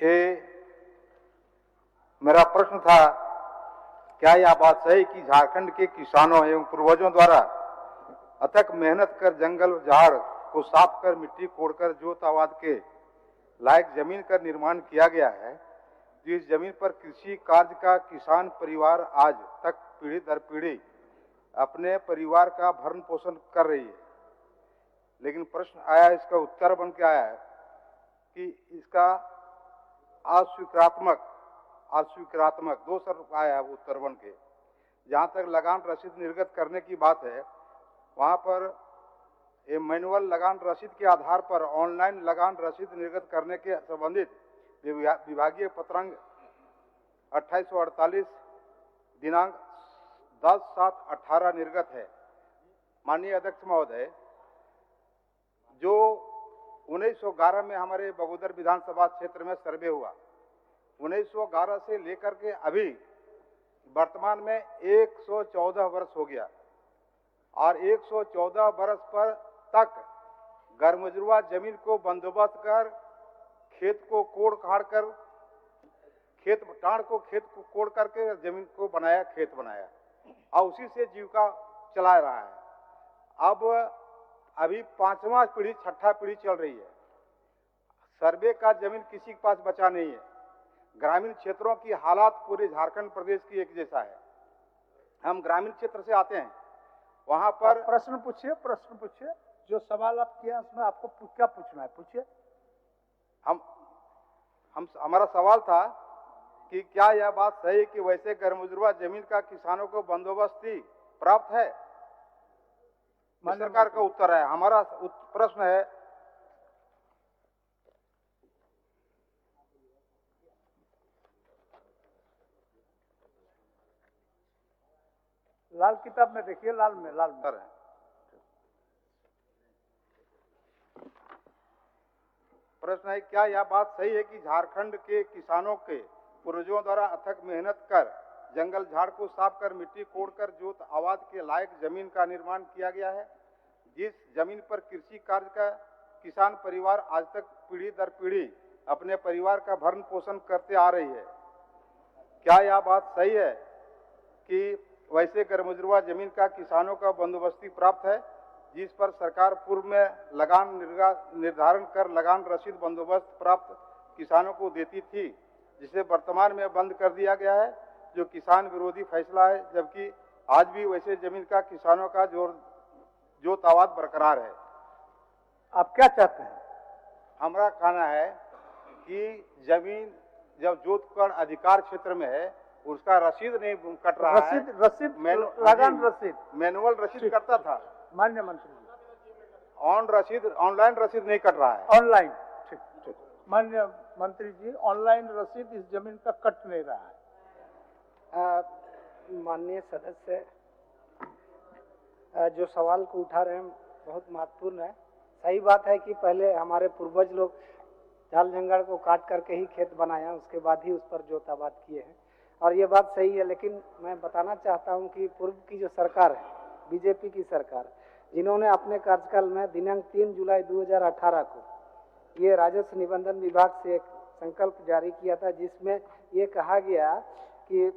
कि मेरा प्रश्न था, क्या यह बात सही कि झारखंड के किसानों एवं पूर्वजों द्वारा अथक मेहनत कर जंगल झाड़ को साफ कर मिट्टी कोड़कर जोत आबाद के लायक जमीन का निर्माण किया गया है, जिस जमीन पर कृषि कार्य का किसान परिवार आज तक पीढ़ी दर पीढ़ी अपने परिवार का भरण पोषण कर रही है। लेकिन प्रश्न आया, इसका उत्तर बन के आया है कि इसका अस्वीकारात्मक दो सर आया है उत्तर बन के। जहां तक लगान रसीद निर्गत करने की बात है, वहां पर ये मैनुअल लगान रसीद के आधार पर ऑनलाइन लगान रसीद निर्गत करने के संबंधित विभागीय पत्रांक 2848 दिनांक 10/7/18 निर्गत है। माननीय अध्यक्ष महोदय, जो 1911 में हमारे बगोदर विधानसभा क्षेत्र में सर्वे हुआ, 1911 से लेकर के अभी वर्तमान में 114 वर्ष हो गया और 114 वर्ष पर तक गरमुजरुआ जमीन को बंदोबस्त कर खेत को कोड़ काड़ कर खेत को कोड़ करके जमीन को बनाया, खेत बनाया और उसी से जीविका चला रहा है। अब अभी 5वां पीढ़ी 6ठा पीढ़ी चल रही है। सर्वे का जमीन किसी के पास बचा नहीं है। ग्रामीण क्षेत्रों की हालात पूरे झारखंड प्रदेश की एक जैसा है। हम ग्रामीण क्षेत्र से आते हैं, वहां पर प्रश्न पूछिए। जो सवाल आप किया उसमें आपको क्या पूछना है, पूछिए। हमारा सवाल था कि क्या यह बात सही है कि वैसे गरमुजरुआ जमीन का किसानों को बंदोबस्ती प्राप्त है? सरकार का उत्तर है। हमारा प्रश्न है, लाल किताब में देखिए, लाल में प्रश्न है, क्या यह बात सही है कि झारखंड के किसानों के पूर्वजों द्वारा अथक मेहनत कर जंगल झाड़ को साफ कर मिट्टी कोड़कर जोत आबाद के लायक जमीन का निर्माण किया गया है, जिस जमीन पर कृषि कार्य का किसान परिवार आज तक पीढ़ी दर पीढ़ी अपने परिवार का भरण पोषण करते आ रही है? क्या यह बात सही है कि वैसे गरमुजरुआ जमीन का किसानों का बंदोबस्ती प्राप्त है, जिस पर सरकार पूर्व में लगान निर्धारण कर लगान रसीद बंदोबस्त प्राप्त किसानों को देती थी, जिसे वर्तमान में बंद कर दिया गया है, जो किसान विरोधी फैसला है, जबकि आज भी वैसे जमीन का किसानों का जोत आबाद बरकरार है। आप क्या चाहते हैं? हमारा कहना है कि जमीन जब जोत कर अधिकार क्षेत्र में है, उसका रसीद नहीं कट रहा है। लगान रसीद मैनुअल रसीद कटता था। माननीय मंत्री जी, ऑनलाइन रसीद नहीं कट रहा है। ऑनलाइन, ठीक। माननीय मंत्री जी, ऑनलाइन रसीद इस जमीन का कट नहीं रहा है। माननीय सदस्य जो सवाल को उठा रहे हैं बहुत महत्वपूर्ण है। सही बात है कि पहले हमारे पूर्वज लोग झाल जंगल को काट करके ही खेत बनाया, उसके बाद ही उस पर जोत आबाद किए हैं, और ये बात सही है। लेकिन मैं बताना चाहता हूं कि पूर्व की जो सरकार है, बीजेपी की सरकार, जिन्होंने अपने कार्यकाल में दिनांक 3 जुलाई 2018 को ये राजस्व निबंधन विभाग से एक संकल्प जारी किया था, जिसमें ये कहा गया कि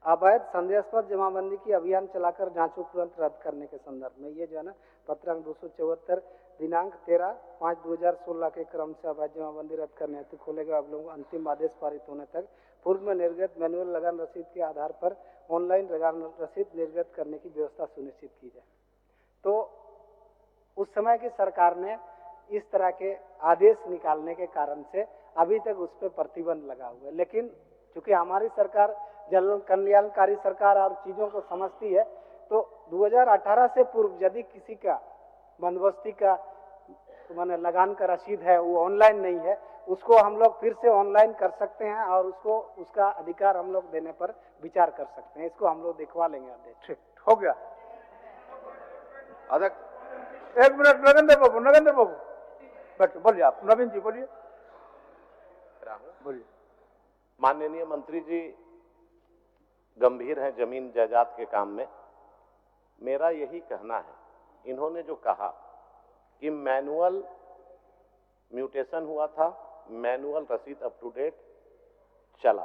अवैध संदेहास्पद जमाबंदी की अभियान चलाकर जांचों तुरंत रद्द करने के संदर्भ में ये जो है ना पत्रांक 274 दिनांक 13/5/2016 के क्रम से अवैध जमाबंदी रद्द करने हेतु खोले गए अवलोकन अंतिम आदेश पारित होने तक पूर्व में निर्गत मैनुअल लगान रसीद के आधार पर ऑनलाइन लगान रसीद निर्गत करने की व्यवस्था सुनिश्चित की जाए। तो उस समय की सरकार ने इस तरह के आदेश निकालने के कारण से अभी तक उस पर प्रतिबंध लगा हुआ है। लेकिन चूंकि हमारी सरकार जन कल्याणकारी सरकार और चीजों को समझती है, तो 2018 से पूर्व यदि किसी का बंदोबस्ती का माने लगान का रसीद है, वो ऑनलाइन नहीं है, उसको हम लोग फिर से ऑनलाइन कर सकते हैं और उसको उसका अधिकार हम लोग देने पर विचार कर सकते हैं। इसको हम लोग दिखवा लेंगे आदेश। ठीक हो गया। अध्यक्ष, एक मिनट, नरेंद्र बाबू बैठो, बोलिए आप। नवीन जी बोलिए। माननीय मंत्री जी गंभीर हैं जमीन जायदाद के काम में। मेरा यही कहना है, इन्होंने जो कहा कि मैनुअल म्यूटेशन हुआ था, मैनुअल रसीद अप टू डेट चला।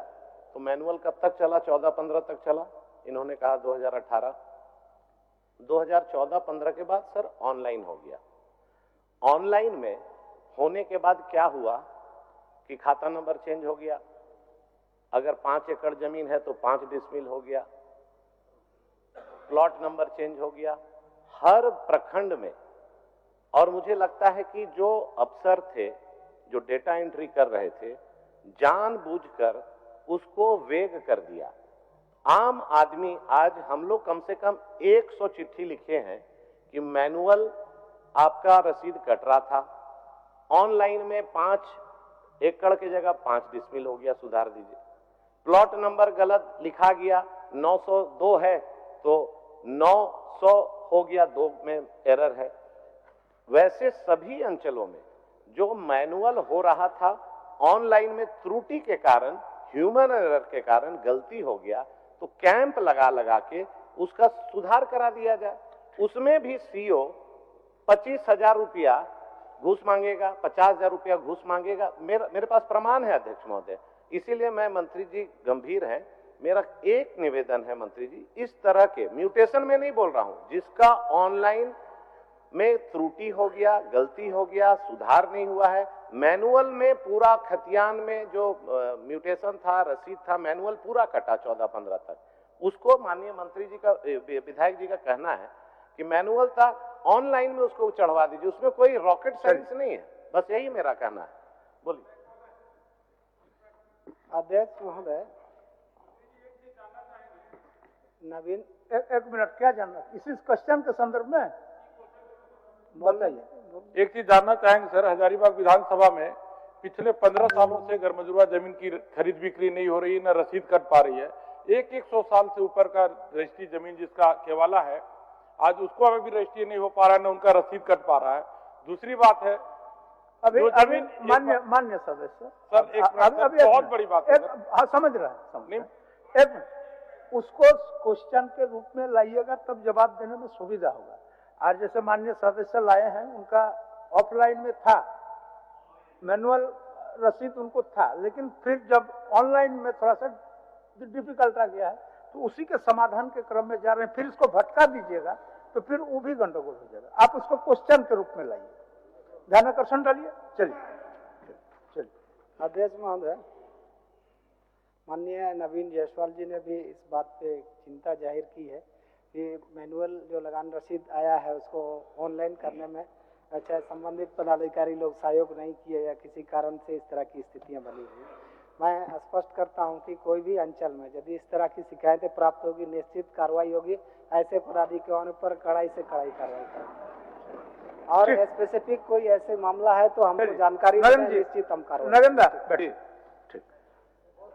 तो मैनुअल कब तक चला? 14-15 तक चला। इन्होंने कहा 2018। 2014-15 के बाद सर ऑनलाइन हो गया। ऑनलाइन में होने के बाद क्या हुआ कि खाता नंबर चेंज हो गया। अगर 5 एकड़ जमीन है तो 5 डिसमिल हो गया, प्लॉट नंबर चेंज हो गया हर प्रखंड में। और मुझे लगता है कि जो अफसर थे, जो डेटा एंट्री कर रहे थे, जानबूझकर उसको वेग कर दिया। आम आदमी, आज हम लोग कम से कम 100 चिट्ठी लिखे हैं कि मैनुअल आपका रसीद कट रहा था, ऑनलाइन में 5 एकड़ की जगह 5 डिसमिल हो गया, सुधार दीजिए। प्लॉट नंबर गलत लिखा गया, 902 है तो 900 हो गया, 2 में एरर है। वैसे सभी अंचलों में जो मैनुअल हो रहा था, ऑनलाइन में त्रुटि के कारण, ह्यूमन एरर के कारण गलती हो गया, तो कैंप लगा लगा के उसका सुधार करा दिया जाए। उसमें भी सीओ 25,000 रुपया घूस मांगेगा, 50,000 रुपया घूस मांगेगा। मेरे पास प्रमाण है अध्यक्ष महोदय। इसीलिए मैं, मंत्री जी गंभीर हैं, मेरा एक निवेदन है मंत्री जी, इस तरह के म्यूटेशन में नहीं बोल रहा हूं, जिसका ऑनलाइन में त्रुटि हो गया, गलती हो गया, सुधार नहीं हुआ है, मैनुअल में पूरा खतियान में जो म्यूटेशन था, रसीद था, मैनुअल पूरा कटा 14-15 तक, उसको माननीय मंत्री जी का, विधायक जी का कहना है कि मैनुअल था, ऑनलाइन में उसको चढ़वा दीजिए। उसमें कोई रॉकेट साइंस नहीं है, बस यही मेरा कहना है। बोलिए अध्यक्ष महोदय। नवीन, एक मिनट, क्या जानना इसी क्वेश्चन के संदर्भ में बताइए। एक चीज जानना चाहेंगे सर, हजारीबाग विधानसभा में पिछले 15 सालों से गरमजुआ जमीन की खरीद बिक्री नहीं हो रही, न रसीद कट पा रही है। एक 100 साल से ऊपर का रजिस्ट्री जमीन जिसका केवाला है, आज उसको अभी भी रजिस्ट्री नहीं हो पा रहा है, न उनका रसीद कट पा रहा है। दूसरी बात है, अभी मान्य सदस्य सर, एक बहुत बड़ी बात है। हाँ, समझ रहा है। एक मिनट, उसको क्वेश्चन के रूप में लाइएगा, तब जवाब देने में सुविधा होगा। आज जैसे माननीय सदस्य लाए हैं, उनका ऑफलाइन में था, मैनुअल रसीद उनको था, लेकिन फिर जब ऑनलाइन में थोड़ा सा डिफिकल्ट आ गया है, तो उसी के समाधान के क्रम में जा रहे हैं। फिर इसको भटका दीजिएगा तो फिर वो भी गंडगोल हो जाएगा। आप उसको क्वेश्चन के रूप में लाइए, ध्यान आकर्षण डालिए। चलिए। अध्यक्ष महोदय, माननीय नवीन जायसवाल जी ने भी इस बात पे चिंता जाहिर की है कि मैनुअल जो लगान रसीद आया है उसको ऑनलाइन करने में चाहे संबंधित पदाधिकारी लोग सहयोग नहीं किए या किसी कारण से इस तरह की स्थितियां बनी हुई। मैं स्पष्ट करता हूं कि कोई भी अंचल में यदि इस तरह की शिकायतें प्राप्त होगी, निश्चित कार्रवाई होगी। ऐसे पदाधिकारियों पर कड़ाई से कड़ाई कार्रवाई करेंगे, और स्पेसिफिक कोई ऐसे मामला है तो हमको जानकारी दें, निश्चित हम कार्रवाई। नरेंद्र,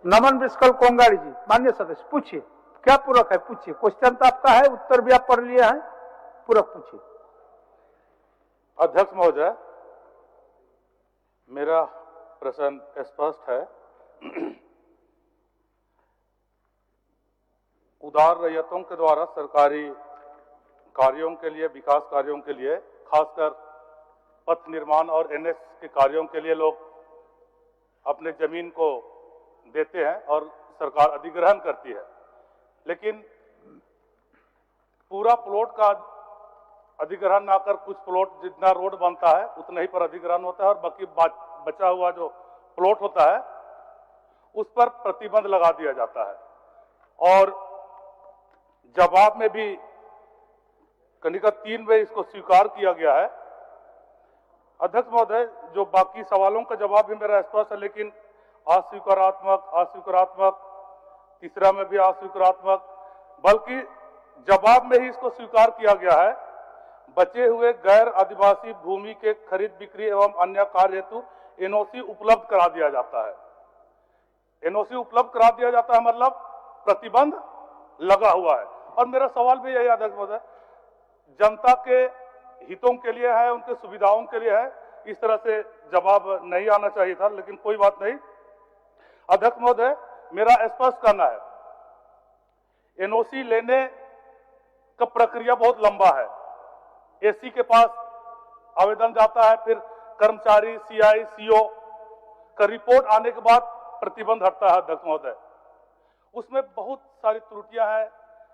नमन बिस्कल कोंगाड़ी जी, माननीय सदस्य, पूछिए क्या पूरक है, पूछिए। क्वेश्चन तो आपका है, उत्तर भी आप पढ़ लिए हैं, पूरक पूछिए। अध्यक्ष महोदय, मेरा प्रश्न स्पष्ट है। उदार रैयतों के द्वारा सरकारी कार्यों के लिए, विकास कार्यों के लिए, खासकर पथ निर्माण और एनएच के कार्यों के लिए लोग अपने जमीन को देते हैं और सरकार अधिग्रहण करती है, लेकिन पूरा प्लॉट का अधिग्रहण ना कर कुछ प्लॉट जितना रोड बनता है उतना ही पर अधिग्रहण होता है, और बाकी बचा हुआ जो प्लॉट होता है उस पर प्रतिबंध लगा दिया जाता है। और जवाब में भी कनिका 3 में इसको स्वीकार किया गया है। अध्यक्ष महोदय, जो बाकी सवालों का जवाब भी मेरा स्पष्ट है, लेकिन अस्वीकारात्मक, तीसरा में भी अस्वीकारात्मक, बल्कि जवाब में ही इसको स्वीकार किया गया है। बचे हुए गैर आदिवासी भूमि के खरीद बिक्री एवं अन्य कार्य हेतु एनओसी उपलब्ध करा दिया जाता है। एनओसी उपलब्ध करा दिया जाता है मतलब प्रतिबंध लगा हुआ है। और मेरा सवाल भी यही अध्यक्ष महोदय, जनता के हितों के लिए है, उनके सुविधाओं के लिए है, इस तरह से जवाब नहीं आना चाहिए था, लेकिन कोई बात नहीं। अध्यक्ष महोदय, मेरा स्पष्ट करना है, एनओसी लेने का प्रक्रिया बहुत लंबा है। एसी के पास आवेदन जाता है, फिर कर्मचारी, सीआई, सीओ का रिपोर्ट आने के बाद प्रतिबंध हटता है अध्यक्ष महोदय। उसमें बहुत सारी त्रुटियां हैं।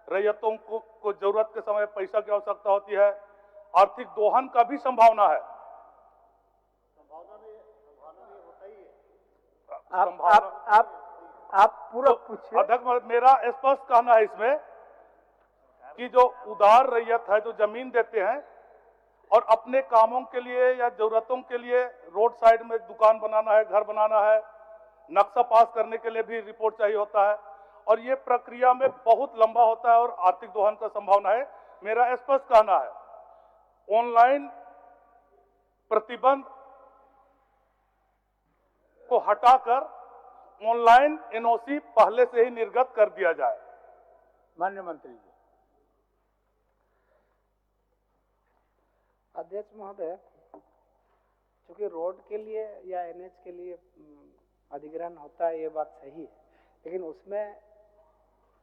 रैयतों को जरूरत के समय पैसा की आवश्यकता होती है। आर्थिक दोहन का भी संभावना है। आप पूरा पूछिए। अध्यक्ष मेरा स्पष्ट कहना है इसमें कि जो उदार रैयत है, जो जमीन देते हैं और अपने कामों के लिए या जरूरतों के लिए रोड साइड में दुकान बनाना है, घर बनाना है, नक्शा पास करने के लिए भी रिपोर्ट चाहिए होता है और ये प्रक्रिया में बहुत लंबा होता है और आर्थिक दोहन का संभावना है। मेरा स्पष्ट कहना है, ऑनलाइन प्रतिबंध को हटाकर ऑनलाइन एनओसी पहले से ही निर्गत कर दिया जाए। माननीय मंत्री जी। अध्यक्ष महोदय, चूंकि रोड के लिए या एनएच के लिए अधिग्रहण होता है, ये बात सही है, लेकिन उसमें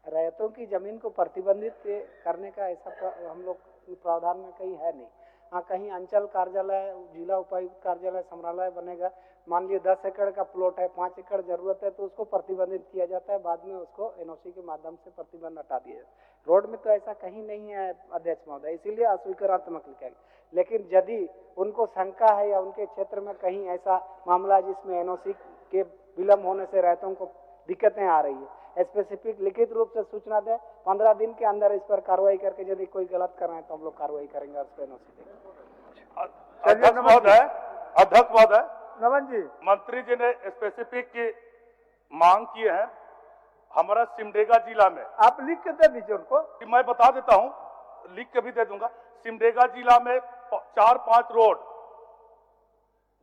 रैयतों की जमीन को प्रतिबंधित करने का ऐसा हम लोग प्रावधान में कहीं है नहीं। हाँ, कहीं अंचल कार्यालय, जिला उपायुक्त कार्यालय, संग्रहालय बनेगा, मान लीजिए 10 एकड़ का प्लॉट है, 5 एकड़ जरूरत है तो उसको प्रतिबंधित किया जाता है, बाद में उसको एनओसी के माध्यम से प्रतिबंध हटा दिया जाता है। रोड में तो ऐसा कहीं नहीं है अध्यक्ष महोदय, इसीलिए अस्वीकारात्मक लिखा गया। लेकिन यदि उनको शंका है या उनके क्षेत्र में कहीं ऐसा मामला जिसमें एनओसी के विलंब होने से रैयतों को दिक्कतें आ रही है, स्पेसिफिक लिखित रूप से सूचना दें, 15 दिन के अंदर इस पर कार्रवाई करके यदि कोई गलत कर रहे हैं तो हम लोग कार्रवाई करेंगे और उसको एनओसी देंगे। अध्यक्ष महोदय, नमन जी, मंत्री जी ने स्पेसिफिक की मांग की है। हमारा सिमडेगा जिला में, आप लिख के दे दीजिए उनको। मैं बता देता हूं, लिख के भी दे दूंगा। सिमडेगा जिला में 4-5 रोड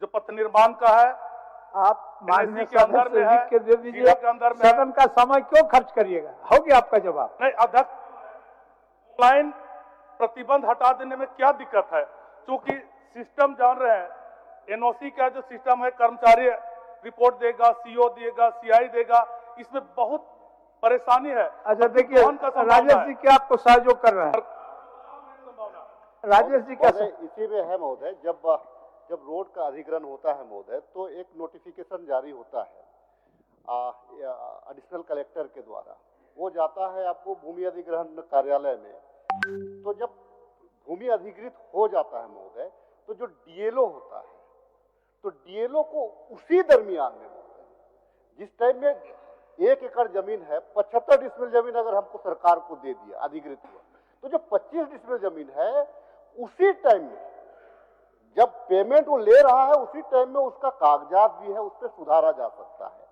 जो पथ निर्माण का है, आप माननीय के अंदर में लिख के दे दीजिए। के अंदर में सदन का समय क्यों खर्च करिएगा, होगी आपका जवाब। नहीं अध्यक्ष, ऑनलाइन प्रतिबंध हटा देने में क्या दिक्कत है? क्योंकि सिस्टम जान रहे हैं, एनओसी का जो सिस्टम है, कर्मचारी रिपोर्ट देगा, सीओ देगा, सीआई देगा, इसमें बहुत परेशानी है। अच्छा देखिए, राजेश जी क्या आपको सहयोग कर रहे हैं? राजेश जी क्या इसी में है महोदय, जब रोड का अधिग्रहण होता है महोदय, तो एक नोटिफिकेशन जारी होता है एडिशनल कलेक्टर के द्वारा। वो जाता है आपको भूमि अधिग्रहण कार्यालय में। तो जब भूमि अधिकृत हो जाता है महोदय, तो जो डीएलओ होता है, तो डीएलओ को उसी दरमियान में महोदय, जिस टाइम में 1 एकड़ जमीन है, 75 डिसमिल जमीन अगर हमको सरकार को दे दिया, अधिकृत हुआ, तो जो 25 डिसमिल जमीन है, उसी टाइम में जब पेमेंट वो ले रहा है, उसी टाइम में उसका कागजात भी है, उस पर सुधारा जा सकता है।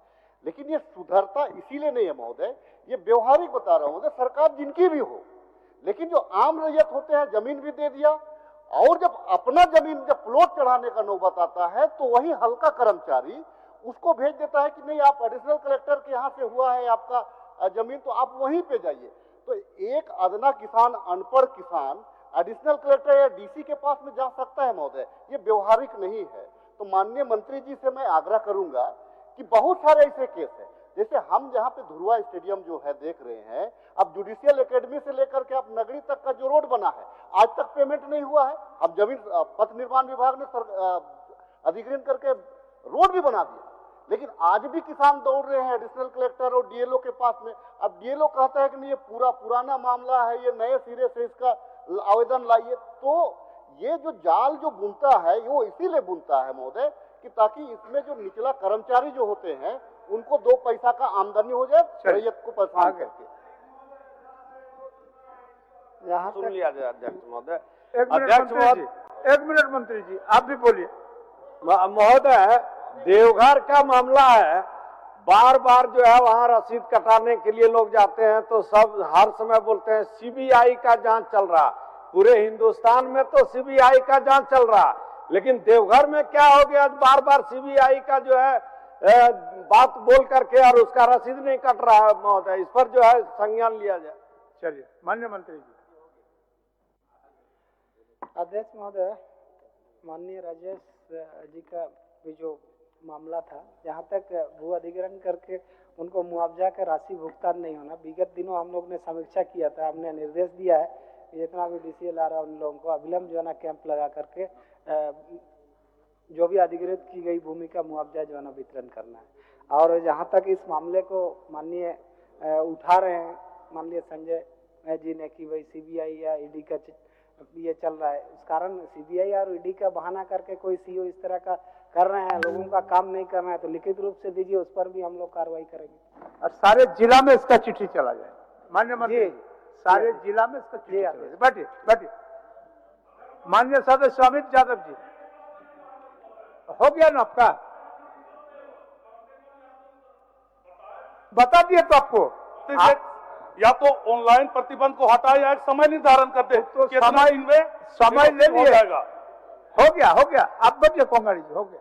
लेकिन ये सुधरता इसीलिए नहीं है महोदय, ये व्यवहारिक बता रहा हूं महोदय, सरकार जिनकी भी हो, लेकिन जो आम रैयत होते हैं, जमीन भी दे दिया, और जब अपना जमीन जब प्लॉट चढ़ाने का नौबत आता है, तो वही हल्का कर्मचारी उसको भेज देता है कि नहीं, आप एडिशनल कलेक्टर के यहाँ से हुआ है आपका जमीन, तो आप वहीं पे जाइए। तो एक अदना किसान, अनपढ़ किसान एडिशनल कलेक्टर या डीसी के पास में जा सकता है महोदय, ये व्यवहारिक नहीं है। तो माननीय मंत्री जी से मैं आग्रह करूंगा कि बहुत सारे ऐसे केस हैं, जैसे हम जहाँ पे धुरवा स्टेडियम जो है देख रहे हैं, अब जुडिशियल एकेडमी से लेकर के आप नगरी तक का जो रोड बना है, आज तक पेमेंट नहीं हुआ है। अब जमीन पथ निर्माण विभाग ने अधिग्रहण करके रोड भी बना दिया, लेकिन आज भी किसान दौड़ रहे हैं एडिशनल कलेक्टर और डीएलओ के पास में। अब डीएलओ कहता है कि नहीं, ये पुराना मामला है, ये नए सिरे से इसका आवेदन लाइए। तो ये जो जाल जो बुनता है, वो इसीलिए बुनता है महोदय कि ताकि इसमें जो निचला कर्मचारी जो होते हैं, उनको 2 पैसा का आमदनी हो जाए, रैयत को परेशान करके। यहाँ सुन लिया जाए अध्यक्ष महोदय। एक मिनट मंत्री जी, आप भी बोलिए। महोदय, देवघर का मामला है, बार बार जो है वहां रसीद कटाने के लिए लोग जाते हैं, तो सब हर समय बोलते हैं सीबीआई का जांच चल रहा। पूरे हिंदुस्तान में तो सीबीआई का जांच चल रहा, लेकिन देवघर में क्या हो गया? बार बार सीबीआई का जो है बात बोल करके और उसका रसीद नहीं कट रहा है महोदय, इस पर जो है संज्ञान लिया जाए। चलिए माननीय मंत्री जी। अध्यक्ष महोदय, माननीय राजेश जी का भी जो मामला था, जहाँ तक भू अधिग्रहण करके उनको मुआवजा का राशि भुगतान नहीं होना, विगत दिनों हम लोग ने समीक्षा किया था, हमने निर्देश दिया है कि जितना भी डीसीएल आ रहा है उन लोगों को अविलंब जो है ना कैंप लगा करके जो भी अधिग्रहित की गई भूमि का मुआवजा जो है ना वितरण करना है। और जहाँ तक इस मामले को माननीय उठा रहे हैं माननीय संजय जी ने कि भाई सीबीआई या ईडी का ये चल रहा है, उस कारण सीबीआई और ईडी का बहाना करके कोई सीओ इस तरह का कर रहे हैं, लोगों का काम नहीं कर रहे हैं, तो लिखित रूप से दीजिए, उस पर भी हम लोग कार्रवाई करेंगे और सारे जिला में इसका चिट्ठी चला जाए। माननीय मंत्री सारे जिला में इसका चिट्ठी चला जाए। बैठिए बैठिए। माननीय सदस्य अमित यादव जी, हो गया ना आपका? बता दिए तो आपको या तो ऑनलाइन प्रतिबंध को हटाए या एक समय निर्धारण कर दे, तो समय ले हो जाएगा। हो गया। आप बच्चे कोंगाड़ी जी, हो गया।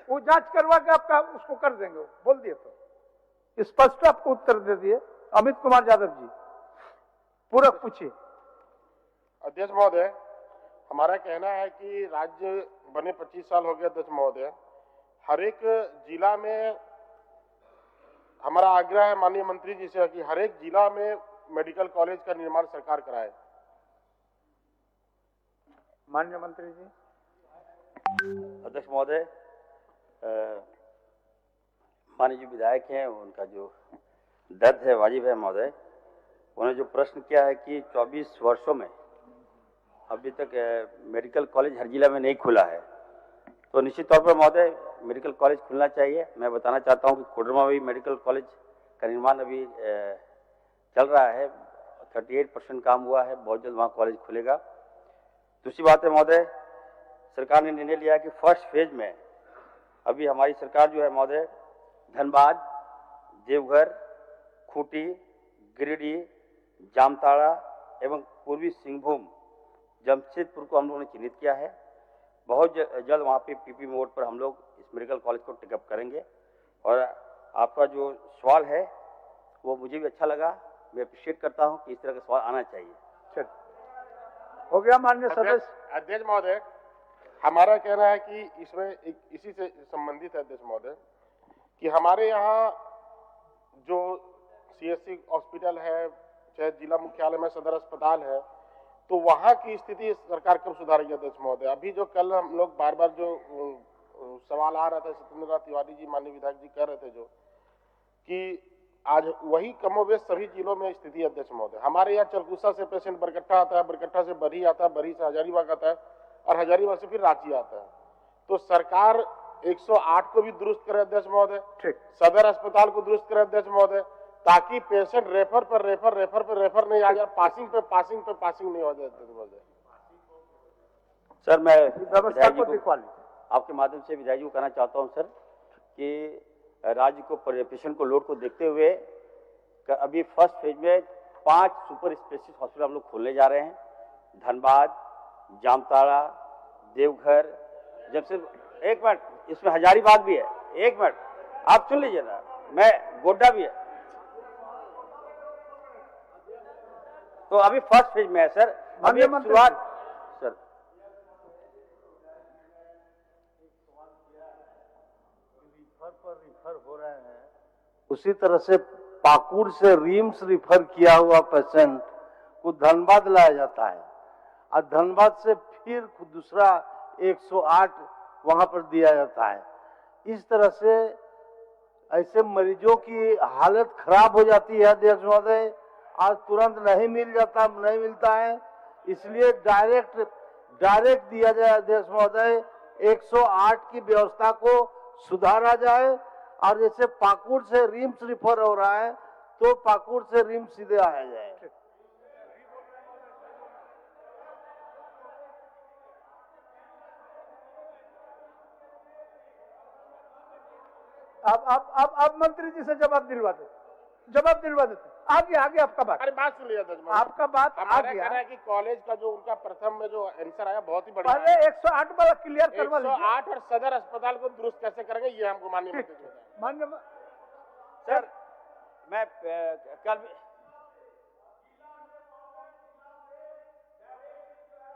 वो जांच करवा के आपका उसको कर देंगे, बोल दिए तो स्पष्ट आपको उत्तर दे दिए। अमित कुमार यादव जी पूरक पूछिए। अध्यक्ष महोदय, हमारा कहना है कि राज्य बने 25 साल हो गए अध्यक्ष महोदय, हर एक जिला में हमारा आग्रह है माननीय मंत्री जी से कि हर एक जिला में मेडिकल कॉलेज का निर्माण सरकार कराए। माननीय मंत्री जी। अध्यक्ष महोदय, माननीय जो विधायक हैं उनका जो दर्द है वाजिब है महोदय। उन्होंने जो प्रश्न किया है कि 24 वर्षों में अभी तक मेडिकल कॉलेज हर जिला में नहीं खुला है, तो निश्चित तौर पर महोदय मेडिकल कॉलेज खुलना चाहिए। मैं बताना चाहता हूं कि कोडरमा में भी मेडिकल कॉलेज का निर्माण अभी चल रहा है, 38% काम हुआ है, बहुत जल्द वहाँ कॉलेज खुलेगा। दूसरी बात है महोदय, सरकार ने निर्णय लिया है कि फर्स्ट फेज में अभी हमारी सरकार जो है महोदय धनबाद, देवघर, खूंटी, गिरिडीह, जामताड़ा एवं पूर्वी सिंहभूम, जमशेदपुर को हम लोगों ने चिन्हित किया है। बहुत जल्द वहाँ पे पीपी मोड पर हम लोग इस मेडिकल कॉलेज को टेकअप करेंगे। और आपका जो सवाल है वो मुझे भी अच्छा लगा, मैं अप्रिशिएट करता हूँ कि इस तरह का सवाल आना चाहिए। हो गया माननीय सदस्य। अध्यक्ष महोदय, हमारा कहना है कि इसमें इसी से संबंधित है अध्यक्ष महोदय कि हमारे यहाँ जो सीएससी हॉस्पिटल है, चाहे जिला मुख्यालय में सदर अस्पताल है, तो वहाँ की स्थिति सरकार कब सुधारेगी अध्यक्ष महोदय? अभी जो कल हम लोग बार बार जो सवाल आ रहा था, सत्येंद्र नाथ तिवारी जी माननीय विधायक जी कह रहे थे जो कि आज वही कमोवेश सभी जिलों में स्थिति अध्यक्ष महोदय। हमारे यहाँ चलकुसा से पेशेंट बरकट्ठा आता है, बरकट्ठा से बरही आता है, बरही से हजारीबाग आता है और हजारीबाग से फिर रांची आता है। तो सरकार 108 को भी दुरुस्त करे अध्यक्ष महोदय, सदर अस्पताल को दुरुस्त करे अध्यक्ष महोदय, ताकि पेशेंट रेफर पर नहीं आ जाए, पासिंग पे पासिंग नहीं हो जाए अध्यक्ष महोदय। सर मैं आपके माध्यम से विधायक जी को कहना चाहता हूं सर कि राज्य को पेशेंट को लोड को देखते हुए अभी फर्स्ट फेज में 5 सुपर स्पेशलिस्ट हॉस्पिटल हम लोग खोलने जा रहे हैं। धनबाद, जामताड़ा, देवघर, जमशेदपुर, एक मिनट इसमें हजारीबाग भी है, एक मिनट आप सुन लीजिए ना, मैं गोड्डा भी है। तो अभी फर्स्ट फेज में है सर, अभी शुरुआत सर। रिफर हो रहे हैं, उसी तरह से पाकुड़ से रिम्स रिफर किया हुआ पेशेंट को धनबाद लाया जाता है और धनबाद से फिर दूसरा 108 वहां पर दिया जाता है। इस तरह से ऐसे मरीजों की हालत खराब हो जाती है अध्यक्ष महोदय, आज तुरंत नहीं मिलता है, इसलिए डायरेक्ट दिया जाए अध्यक्ष महोदय। 108 की व्यवस्था को सुधारा जाए और जैसे पाकुड़ से रिम्स रिफर हो रहा है तो पाकुड़ से रिम्स सीधे आया जाए। अब मंत्री जी से जवाब दिलवा देते। आगे आपका बात। अरे बात सुन लिया था आपका बात आ गया है कि कॉलेज का जो उनका प्रथम में जो आंसर आया बहुत ही बढ़िया। पहले 108 वाला क्लियर करवा लीजिए। 108 और सदर अस्पताल को दुरुस्त कैसे करेंगे ये हमको माननीय मान्य सर मैं कल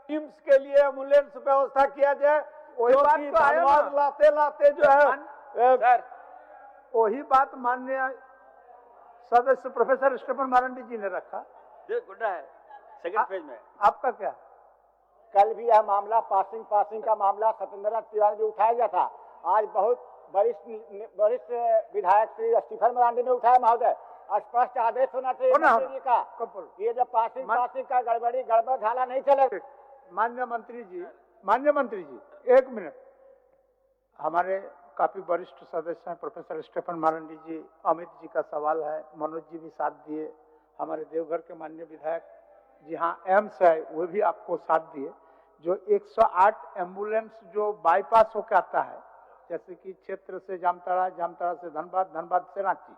टीम्स के लिए एम्बुलेंस व्यवस्था किया जाए। वही बात तो धनबाद लाते जो है सर, वही बात माननीय सदस्य प्रोफेसर स्टेफन मारंडी जी ने रखा। गुड्डा है सेकंड फेज में। आपका क्या? कल भी यह मामला पासिंग का मामला सत्येंद्रनाथ तिवारी ने उठाया गया था। आज बहुत वरिष्ठ विधायक श्री स्टीफन मरांडी ने उठाया। महोदय, स्पष्ट आदेश होना चाहिए मंत्री जी का, ये जो पासिंग का गड़बड़ झाला नहीं चलेगा। माननीय मंत्री जी 1 मिनट। हमारे काफी वरिष्ठ सदस्य हैं प्रोफेसर स्टीफन मरांडी जी, अमित जी का सवाल है, मनोज जी भी साथ दिए, हमारे देवघर के माननीय विधायक जी हाँ एम्स है वो भी आपको साथ दिए। जो 108 एम्बुलेंस जो बाईपास होकर आता है, जैसे कि क्षेत्र से जामताड़ा, जामताड़ा से धनबाद, धनबाद से रांची,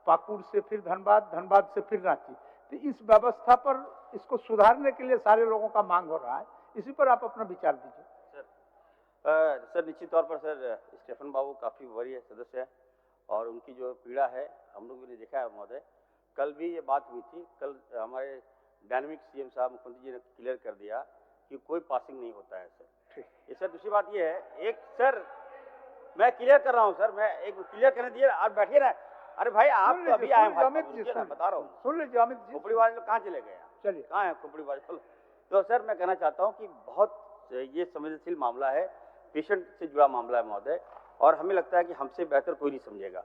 पाकुड़ से फिर धनबाद, धनबाद से फिर रांची, तो इस व्यवस्था पर इसको सुधारने के लिए सारे लोगों का मांग हो रहा है, इसी पर आप अपना विचार दीजिए। सर निश्चित तौर पर सर स्टीफन बाबू काफ़ी वरीय सदस्य है और उनकी जो पीड़ा है हम लोग ने देखा है महोदय। कल भी ये बात हुई थी, कल हमारे डायनेमिक सीएम साहब मुख्यमंत्री जी ने क्लियर कर दिया कि कोई पासिंग नहीं होता है सर। ये सर दूसरी बात ये है, एक सर मैं क्लियर कर रहा हूँ सर, मैं एक क्लियर करने दिए, आप बैठिए ना। अरे भाई आप तो अभी आए हैं, बता रहा हूँ, सुन लीजिए अमित जी। खोपड़ी वाले लोग कहाँ चले गए? चलिए कहाँ है खोपड़ी वाले? तो सर मैं कहना चाहता हूँ कि बहुत ये संवेदनशील मामला है, पेशेंट से जुड़ा मामला है महोदय, और हमें लगता है कि हमसे बेहतर कोई नहीं समझेगा।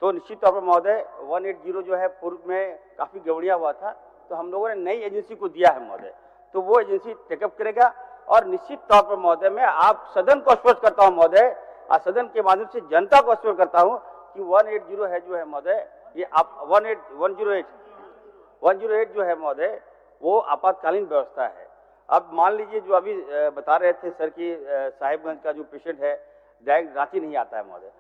तो निश्चित तौर पर महोदय 180 जो है पूर्व में काफ़ी गड़बड़िया हुआ था, तो हम लोगों ने नई एजेंसी को दिया है महोदय, तो वो एजेंसी टेकअप करेगा। और निश्चित तौर पर महोदय मैं आप सदन को आश्वस्त करता हूँ महोदय, और सदन के माध्यम से जनता को आश्वस्त करता हूँ कि 180 है जो है महोदय, ये आप 108 जो है महोदय वो आपातकालीन व्यवस्था है। अब मान लीजिए जो अभी बता रहे थे सर कि साहिबगंज का जो पेशेंट है डायरेक्ट रांची नहीं आता है महोदय,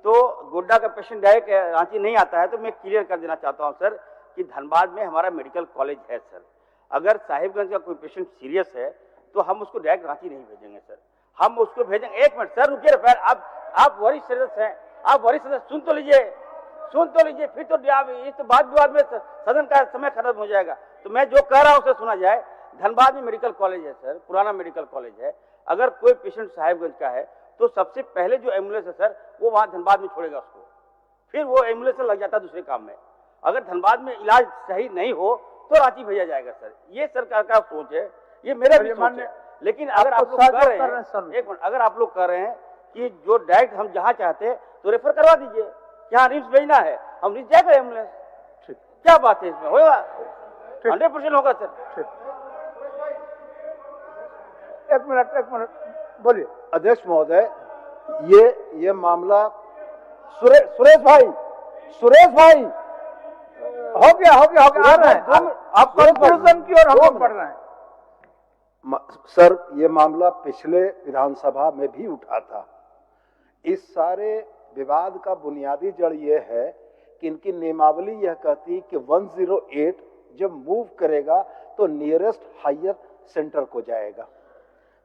तो गोड्डा का पेशेंट डायरेक्ट रांची नहीं आता है, तो मैं क्लियर कर देना चाहता हूं सर कि धनबाद में हमारा मेडिकल कॉलेज है सर। अगर साहिबगंज का कोई पेशेंट सीरियस है तो हम उसको डायरेक्ट रांची नहीं भेजेंगे सर, हम उसको भेजेंगे। 1 मिनट सर रुकिए, फिर आप वरिष्ठ सदस्य हैं, आप वरिष्ठ सदस्य सुन तो लीजिए, फिर तो इस बात विवाद में सदन का समय खत्म हो जाएगा। तो मैं जो कह रहा हूं उसे सुना जाए। धनबाद में मेडिकल कॉलेज है सर, पुराना मेडिकल कॉलेज है। अगर कोई पेशेंट साहिबगंज का है तो सबसे पहले जो एम्बुलेंस है सर वो वहां धनबाद में छोड़ेगा उसको, फिर वो एम्बुलेंस लग जाता है दूसरे काम में। अगर धनबाद में इलाज सही नहीं हो तो रांची भेजा जाएगा सर। ये सरकार का सोच है, ये मेरा भी सोच है। लेकिन अगर आप लोग कह रहे हैं, 1 मिनट, अगर आप लोग कह रहे हैं कि जो डायरेक्ट हम जहां चाहते हैं तो रेफर करवा दीजिए, यहाँ रिम्स भेजना है, हम रिम्स जाएगा एम्बुलेंस, क्या बात है इसमें, होगा 100% होगा सर। 1 मिनट बोलिए। अध्यक्ष महोदय, ये मामला सुरेश भाई हो गया आ रहे हैं आप कंक्लूजन की ओर हम लोग बढ़ रहे हैं। सर ये मामला पिछले विधानसभा में भी उठा था। इस सारे विवाद का बुनियादी जड़ ये है कि इनकी नियमावली यह कहती है कि 108 जब मूव करेगा तो नियरेस्ट हायर सेंटर को जाएगा।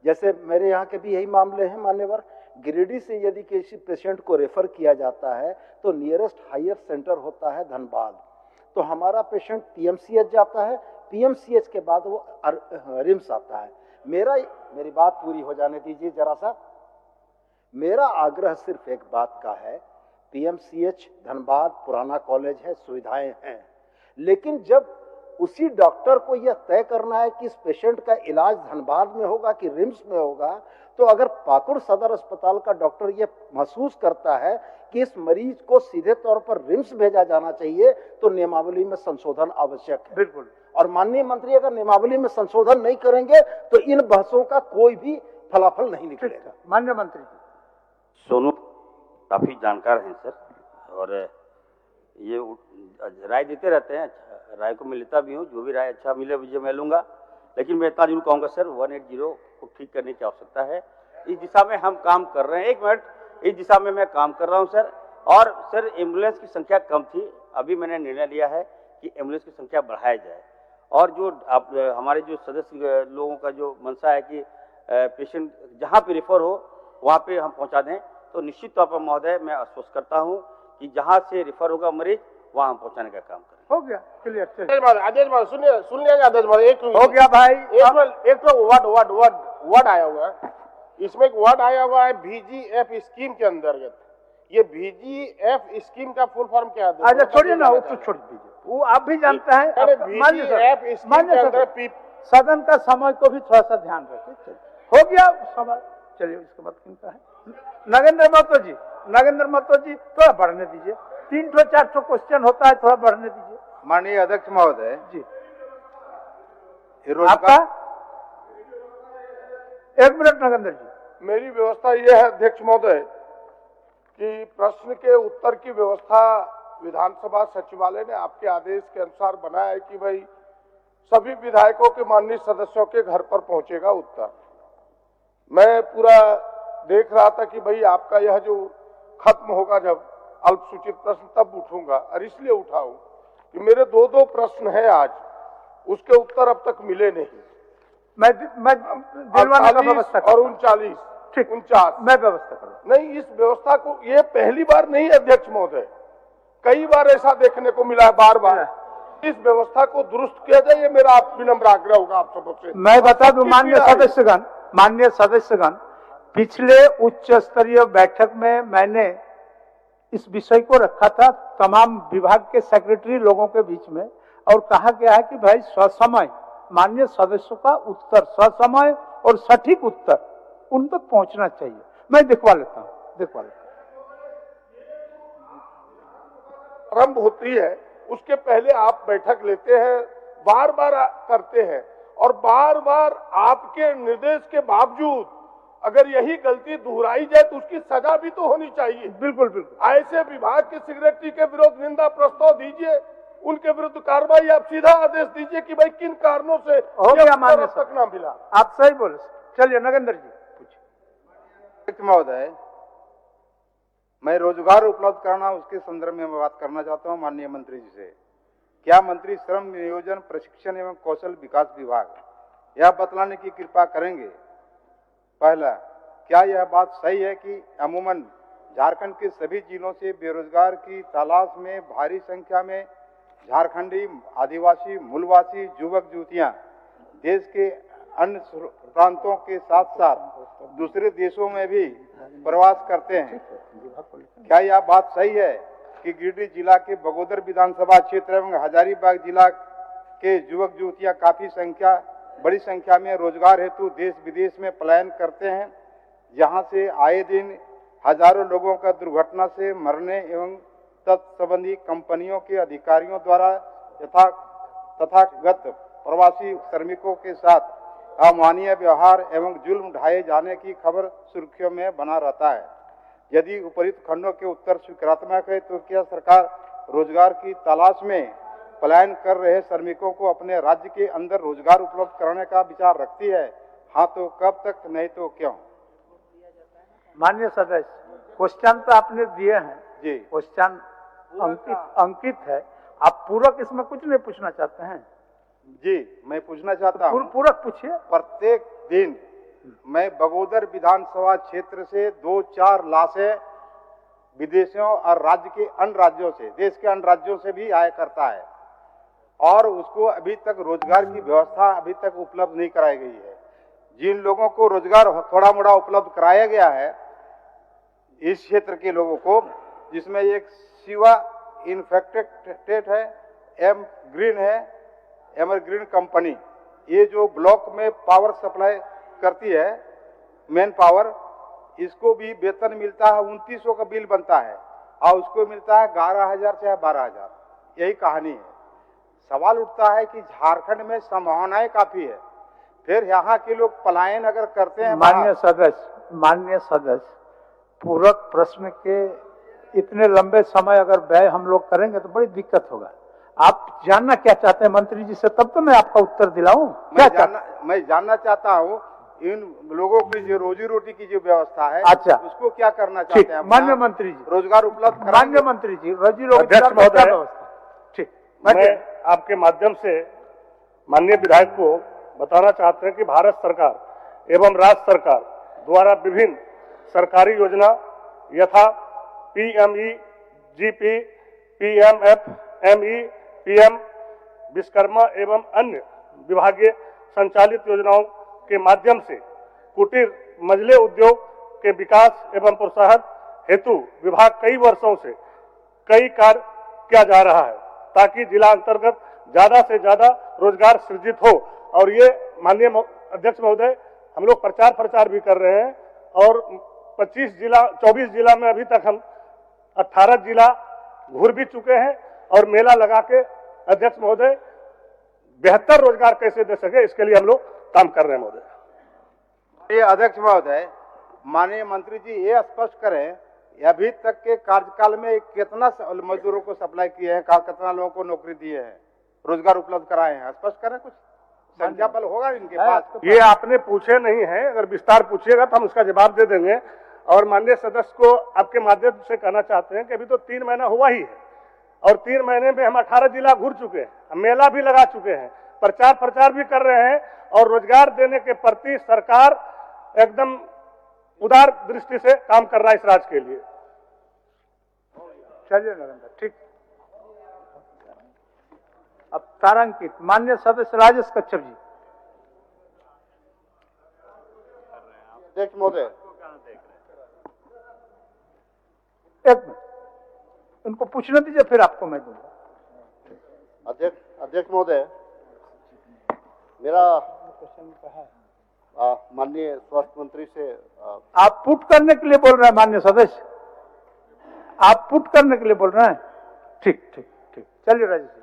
जैसे मेरे यहाँ के भी यही मामले हैं मान्यवर, गिरिडीह से यदि किसी पेशेंट को रेफर किया जाता है तो नियरेस्ट हायर सेंटर होता है धनबाद। तो हमारा पेशेंट पीएमसीएच जाता है, पीएमसीएच के बाद वो रिम्स आता है। मेरी बात पूरी हो जाने दीजिए जरा सा। मेरा आग्रह सिर्फ एक बात का है, पीएमसीएच धनबाद पुराना कॉलेज है, सुविधाएं हैं, लेकिन जब उसी डॉक्टर को यह तय करना है कि इस पेशेंट का इलाज धनबाद में होगा कि रिम्स में होगा, तो अगर पाकुड़ सदर अस्पताल का डॉक्टर यह महसूस करता है कि इस मरीज को सीधे तौर पर रिम्स भेजा जाना चाहिए तो नियमावली में संशोधन आवश्यक है। बिल्कुल। और माननीय मंत्री अगर नियमावली में संशोधन नहीं करेंगे तो इन बहसों का कोई भी फलाफल नहीं निकलेगा। माननीय मंत्री जी। सोनू काफी जानकार हैं सर, और ये राय देते रहते हैं, राय को मैं लेता भी हूँ, जो भी राय अच्छा मिले मुझे मैं लूंगा। लेकिन मैं इतना जरूर कहूँगा सर 180 को ठीक करने की आवश्यकता है, इस दिशा में हम काम कर रहे हैं। 1 मिनट, इस दिशा में मैं काम कर रहा हूँ सर। और सर एम्बुलेंस की संख्या कम थी, अभी मैंने निर्णय लिया है कि एम्बुलेंस की संख्या बढ़ाया जाए। और जो आप हमारे जो सदस्य लोगों का जो मंशा है कि पेशेंट जहाँ पे रेफर हो वहाँ पे हम पहुँचा दें, तो निश्चित तौर पर महोदय मैं आश्वस्त करता हूँ कि जहाँ से रेफर होगा मरीज वहाँ हम पहुँचाने का काम करें। हो गया क्लियर। आदेश सुन लिया आदेश एक हो गया भाई। एक तो वर्ड आया हुआ है, इसमें एक वर्ड आया हुआ है VGF स्कीम के अंतर्गत। ये VGF स्कीम का फुल फॉर्म क्या है? अच्छा छोड़िए ना, वो तो छोड़ दीजिए। वो आप भी जानते हैं। अरे मान्य VGF सर, स्कीम मान्य के सर, अंदर पी- सदन का समय को भी थोड़ा सा ध्यान रखिए। चलिए, हो गया सवाल। चलिए, उसके बाद किनका है? नगेंद्र महतो जी, नगेंद्र महतो जी थोड़ा बढ़ने दीजिए। 300-400 क्वेश्चन होता है, थोड़ा बढ़ने दीजिए। माननीय अध्यक्ष महोदय जी, रोजगार आपका 1 मिनट नगेंद्र जी। मेरी व्यवस्था यह है अध्यक्ष महोदय कि प्रश्न के उत्तर की व्यवस्था विधानसभा सचिवालय ने आपके आदेश के अनुसार बनाया है कि भाई सभी विधायकों के माननीय सदस्यों के घर पर पहुंचेगा उत्तर। मैं पूरा देख रहा था कि भाई आपका यह जो खत्म होगा जब अल्पसूचित प्रश्न तब उठूंगा, और इसलिए उठाऊं कि मेरे 2 प्रश्न हैं आज, उसके उत्तर अब तक मिले नहीं। मैं दिलवाने का व्यवस्था और 39 ठीक, 49 मैं व्यवस्था करूँ। नहीं, इस व्यवस्था को ये पहली बार नहीं अध्यक्ष महोदय, कई बार ऐसा देखने को मिला है, बार बार। इस व्यवस्था को दुरुस्त किया जाए, ये मेरा आप विनम्र आग्रह होगा आप सबों से। मैं बता दूं माननीय सदस्यगण, पिछले उच्च स्तरीय बैठक में मैंने इस विषय को रखा था तमाम विभाग के सेक्रेटरी लोगों के बीच में, और कहा गया है कि भाई ससमय माननीय सदस्यों का उत्तर, ससमय और सटीक उत्तर उन तक पहुंचना चाहिए। मैं दिखवा लेता हूं। आरंभ होती है उसके पहले आप बैठक लेते हैं, बार बार करते हैं, और बार बार आपके निर्देश के बावजूद अगर यही गलती दोहराई जाए तो उसकी सजा भी तो होनी चाहिए। बिल्कुल बिल्कुल। ऐसे विभाग के सेक्रेटरी के विरुद्ध निंदा प्रस्ताव दीजिए, उनके विरुद्ध कार्रवाई आप सीधा आदेश दीजिए कि भाई किन कारणों से हो गया मान्य तक ना मिला। आप सही बोले। चलिए नगेंद्र जी पूछिए। महोदय, मैं रोजगार उपलब्ध कराना उसके संदर्भ में मैं बात करना चाहता हूं माननीय मंत्री जी से। क्या मंत्री श्रम नियोजन प्रशिक्षण एवं कौशल विकास विभाग यह बतलाने की कृपा करेंगे, पहला, क्या यह बात सही है कि अमूमन झारखंड के सभी जिलों से बेरोजगार की तलाश में भारी संख्या में झारखंडी, आदिवासी, मूलवासी युवक युवतियां देश के अन्य प्रांतों के साथ साथ दूसरे देशों में भी प्रवास करते हैं? क्या यह बात सही है कि गिरिडीह जिला के बगोदर विधानसभा क्षेत्र एवं हजारीबाग जिला के युवक युवतियां बड़ी संख्या में रोजगार हेतु देश विदेश में पलायन करते हैं, जहां से आए दिन हजारों लोगों का दुर्घटना से मरने एवं तत्संबंधी कंपनियों के अधिकारियों द्वारा तथागत प्रवासी श्रमिकों के साथ अमानवीय व्यवहार एवं जुल्म ढाए जाने की खबर सुर्खियों में बना रहता है? यदि उपरोक्त खंडों के उत्तर स्वीकारात्मक है तो क्या सरकार रोजगार की तलाश में पलायन कर रहे श्रमिकों को अपने राज्य के अंदर रोजगार उपलब्ध कराने का विचार रखती है? हाँ तो कब तक, नहीं तो क्यों? माननीय सदस्य, क्वेश्चन तो आपने दिए हैं जी, क्वेश्चन अंकित है। आप पूरक इसमें कुछ नहीं पूछना चाहते हैं? जी, मैं पूछना चाहता हूँ। पूरक पूछिए। प्रत्येक दिन मैं बगोदर विधानसभा क्षेत्र से 2-4 लाशें विदेशों और राज्य के अन्य राज्यों से, देश के अन्य राज्यों से भी आया करता है, और उसको अभी तक रोजगार की व्यवस्था अभी तक उपलब्ध नहीं कराई गई है। जिन लोगों को रोजगार थोड़ा मोड़ा उपलब्ध कराया गया है इस क्षेत्र के लोगों को, जिसमें एक शिवा इन्फेक्टेड है, एम ग्रीन है, एवरग्रीन कंपनी, ये जो ब्लॉक में पावर सप्लाई करती है, मेन पावर, इसको भी वेतन मिलता है, 2900 का बिल बनता है, और उसको मिलता है 11,000 चाहे 12,000। यही कहानी है। सवाल उठता है कि झारखंड में संभावनाएं काफी है, फिर यहाँ के लोग पलायन अगर करते हैं। माननीय सदस्य, पूरक प्रश्न के इतने लंबे समय अगर व्यय हम लोग करेंगे तो बड़ी दिक्कत होगा। आप जानना क्या चाहते हैं मंत्री जी से, तब तो मैं आपका उत्तर दिलाऊं। मैं जानना चाहता हूँ इन लोगों की जो रोजी रोटी की जो व्यवस्था है, अच्छा, उसको क्या करना चाहते हैं? माननीय मंत्री जी, रोजगार उपलब्ध, माननीय मंत्री जी, रोजी रोटी ठीक, मैं आपके माध्यम से माननीय विधायक को बताना चाहते हैं कि भारत सरकार एवं राज्य सरकार द्वारा विभिन्न सरकारी योजना यथा PMEGP, PMFME, PM विश्वकर्मा एवं अन्य विभागीय संचालित योजनाओं के माध्यम से कुटीर मझले उद्योग के विकास एवं प्रोत्साहन हेतु विभाग कई वर्षों से कई कार्य किया जा रहा है, ताकि जिला अंतर्गत ज्यादा से ज्यादा रोजगार सृजित हो। और ये माननीय अध्यक्ष महोदय, हम लोग प्रचार प्रचार भी कर रहे हैं और 24 जिला में अभी तक हम 18 जिला घूर भी चुके हैं और मेला लगा के अध्यक्ष महोदय बेहतर रोजगार कैसे दे सके इसके लिए हम लोग काम कर रहे हैं महोदय। ये अध्यक्ष महोदय, माननीय मंत्री जी ये स्पष्ट करें अभी तक के कार्यकाल में कितना मजदूरों को सप्लाई किए हैं, कितना लोगों को नौकरी दिए हैं, रोजगार उपलब्ध कराए हैं, स्पष्ट करें, कुछ संख्या बल होगा इनके पास। ये आपने पूछे नहीं है, अगर विस्तार पूछिएगा तो हम उसका जवाब दे देंगे। और माननीय सदस्य को आपके माध्यम से कहना चाहते हैं कि अभी तो 3 महीना हुआ ही है और 3 महीने में हम 18 जिला घूर चुके हैं, मेला भी लगा चुके हैं, प्रचार प्रचार भी कर रहे हैं और रोजगार देने के प्रति सरकार एकदम उदार दृष्टि से काम कर रहा है इस राज्य के लिए। चलिए नरेंद्र, ठीक। अब तारांकित माननीय सदस्य राजेश कच्छप जी। अध्यक्ष महोदय, एक मिनट, उनको पूछने दीजिए, फिर आपको मैं दूंगा। अध्यक्ष महोदय, मेरा माननीय स्वास्थ्य मंत्री से आप पुट करने के लिए बोल रहे हैं माननीय सदस्य, आप पुट करने के लिए बोल रहे हैं? ठीक ठीक ठीक, चलिए राजेश जी।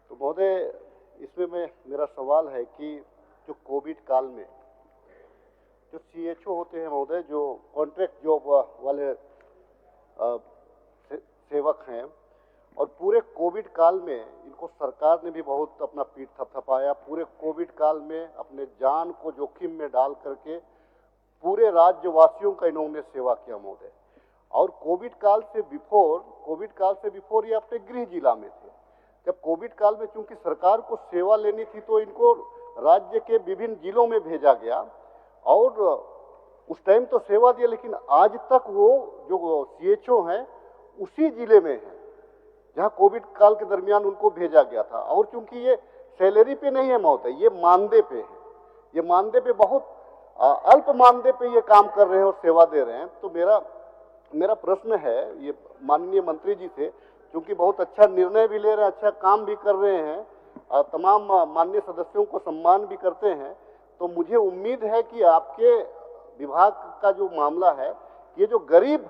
तो महोदय, इसमें मेरा सवाल है कि जो कोविड काल में जो CHO होते हैं महोदय, जो कॉन्ट्रैक्ट जॉब वाले सेवक हैं, और पूरे कोविड काल में इनको सरकार ने भी बहुत अपना पीठ थपथपाया, पूरे कोविड काल में अपने जान को जोखिम में डाल करके पूरे राज्यवासियों का इन्होंने सेवा किया महोदय। और कोविड काल से बिफोर ये अपने गृह जिला में थे। जब कोविड काल में चूंकि सरकार को सेवा लेनी थी तो इनको राज्य के विभिन्न जिलों में भेजा गया और उस टाइम तो सेवा दिया, लेकिन आज तक वो जो CHO हैं उसी जिले में है जहां कोविड काल के दरमियान उनको भेजा गया था। और चूंकि ये सैलरी पे नहीं है महोदय, ये मानदेय पे है, ये मानदेय पे बहुत अल्प मानदेय पे ये काम कर रहे हैं और सेवा दे रहे हैं। तो मेरा प्रश्न है ये माननीय मंत्री जी से, क्योंकि बहुत अच्छा निर्णय भी ले रहे हैं, अच्छा काम भी कर रहे हैं, तमाम माननीय सदस्यों को सम्मान भी करते हैं, तो मुझे उम्मीद है कि आपके विभाग का जो मामला है, ये जो गरीब,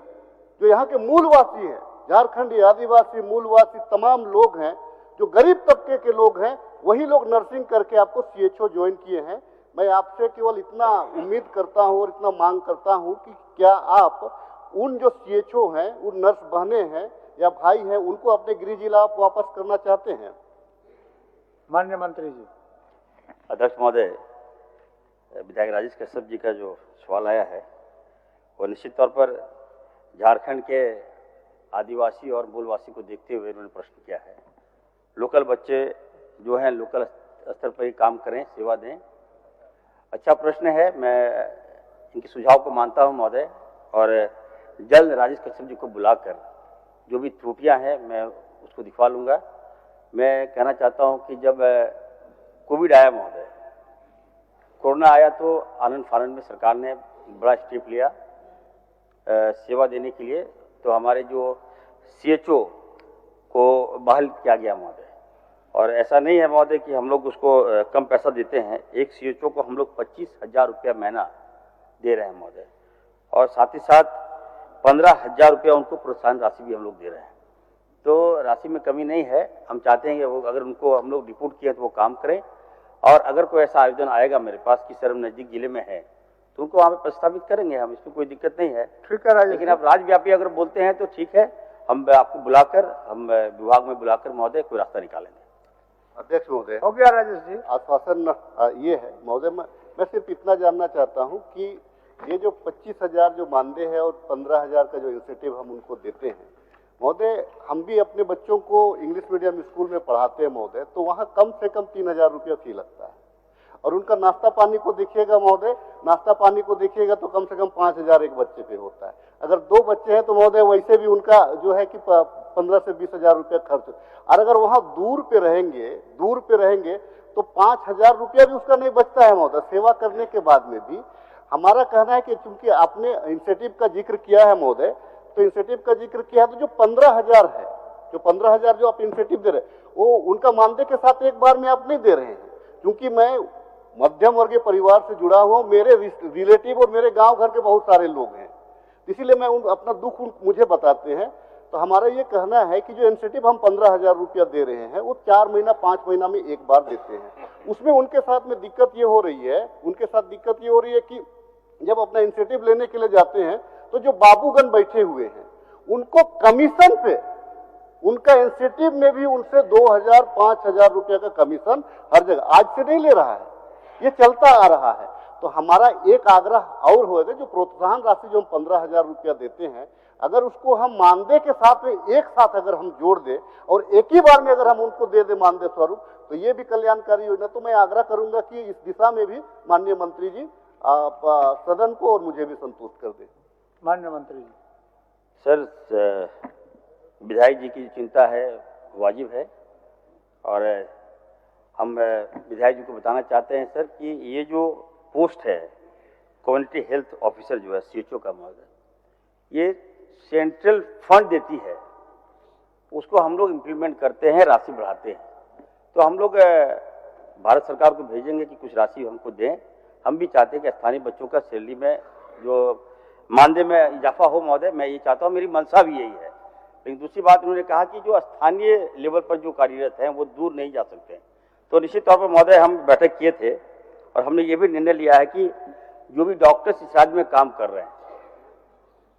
जो यहाँ के मूलवासी हैं, झारखंडी आदिवासी मूलवासी तमाम लोग हैं, जो गरीब तबके के लोग हैं, वही लोग नर्सिंग करके आपको CHO ज्वाइन किए हैं। मैं आपसे केवल इतना उम्मीद करता हूँ और इतना मांग करता हूँ कि क्या आप उन जो CHO हैं, उन नर्स बहने हैं या भाई हैं, उनको अपने गृह जिला आप वापस करना चाहते हैं? माननीय मंत्री जी। अध्यक्ष महोदय, विधायक राजेश कश्यप जी का जो सवाल आया है वो निश्चित तौर पर झारखंड के आदिवासी और मूलवासी को देखते हुए उन्होंने प्रश्न किया है। लोकल बच्चे जो हैं लोकल स्तर पर ही काम करें, सेवा दें, अच्छा प्रश्न है। मैं इनके सुझाव को मानता हूं महोदय और जल्द राजेश कश्यप जी को बुलाकर जो भी त्रुटियां हैं मैं उसको दिखवा लूँगा। मैं कहना चाहता हूं कि जब कोविड आया महोदय, कोरोना आया तो आनंद फानंद में सरकार ने बड़ा स्टेप लिया सेवा देने के लिए। तो हमारे जो CHO को बहाल किया गया महोदय, और ऐसा नहीं है महोदय कि हम लोग उसको कम पैसा देते हैं। एक CHO को हम लोग 25,000 रुपया महीना दे रहे हैं महोदय, और साथ ही साथ 15,000 रुपया उनको प्रोत्साहन राशि भी हम लोग दे रहे हैं। तो राशि में कमी नहीं है। हम चाहते हैं कि वो अगर उनको हम लोग रिपोर्ट किए तो वो काम करें, और अगर कोई ऐसा आयोजन आएगा मेरे पास कि सर हम नज़दीक जिले में है तो उनको वहाँ पे प्रस्तावित करेंगे हम, इसमें कोई दिक्कत नहीं है। ठीक है, लेकिन आप राज्यव्यापी अगर बोलते हैं तो ठीक है, हम आपको बुलाकर, हम विभाग में बुलाकर महोदय कोई रास्ता निकालेंगे। अध्यक्ष महोदय, हो गया राजेश जी। आश्वासन ये है महोदय, मैं सिर्फ इतना जानना चाहता हूँ कि ये जो 25,000 जो मानदेय है और 15,000 का जो इंसेंटिव हम उनको देते हैं महोदय, हम भी अपने बच्चों को इंग्लिश मीडियम स्कूल में पढ़ाते हैं महोदय, तो वहाँ कम से कम 3,000 रुपया फी लगता है। और उनका नाश्ता पानी को देखिएगा महोदय, नाश्ता पानी को देखिएगा तो कम से कम 5,000 एक बच्चे पे होता है। अगर 2 बच्चे हैं तो महोदय वैसे भी उनका जो है कि 15 से 20,000 रुपया खर्च। और अगर वहाँ दूर पे रहेंगे तो 5,000 रुपया भी उसका नहीं बचता है महोदय, सेवा करने के बाद में भी। हमारा कहना है कि चूंकि आपने इंसेंटिव का जिक्र किया है महोदय, तो इंसेंटिव का जिक्र किया है तो जो 15,000 है, जो 15,000 जो आप इंसेंटिव दे रहे हैं, वो उनका मानदेय के साथ एक बार में आप नहीं दे रहे हैं। क्योंकि मैं मध्यम वर्गीय परिवार से जुड़ा हुआ, मेरे रिलेटिव और मेरे गांव घर के बहुत सारे लोग हैं, इसीलिए मैं अपना दुख मुझे बताते हैं। तो हमारा ये कहना है कि जो इंसेंटिव हम 15,000 रुपया दे रहे हैं, वो 4 महीना 5 महीना में एक बार देते हैं। उसमें उनके साथ में दिक्कत ये हो रही है, कि जब अपना इंसेंटिव लेने के लिए जाते हैं तो जो बाबूगण बैठे हुए हैं उनको कमीशन पे, उनका इंसेंटिव में भी उनसे 2,000 5,000 रुपया का कमीशन हर जगह आज से नहीं ले रहा है, ये चलता आ रहा है। तो हमारा एक आग्रह और होगा, जो प्रोत्साहन राशि जो हम 15,000 रुपया देते हैं, अगर उसको हम मानदेय के साथ में एक साथ अगर हम जोड़ दें और एक ही बार में अगर हम उनको दे दें मानदेय स्वरूप, तो ये भी कल्याणकारी योजना। तो मैं आग्रह करूंगा कि इस दिशा में भी माननीय मंत्री जी सदन को और मुझे भी संतुष्ट कर दें। माननीय मंत्री जी। सर, विधायक जी की चिंता है वाजिब है, और हम विधायक जी को बताना चाहते हैं सर कि ये जो पोस्ट है कम्युनिटी हेल्थ ऑफिसर जो है CHO का महोदय, ये सेंट्रल फंड देती है, उसको हम लोग इम्प्लीमेंट करते हैं, राशि बढ़ाते हैं। तो हम लोग भारत सरकार को भेजेंगे कि कुछ राशि हमको दें। हम भी चाहते हैं कि स्थानीय बच्चों का सैलरी में जो मानदेय में इजाफा हो महोदय, मैं ये चाहता हूँ, मेरी मंशा भी यही है। लेकिन दूसरी बात उन्होंने कहा कि जो स्थानीय लेवल पर जो कार्यरत हैं वो दूर नहीं जा सकते। तो निश्चित तौर पर महोदय हम बैठक किए थे और हमने ये भी निर्णय लिया है कि जो भी डॉक्टर्स इस राज्य में काम कर रहे हैं,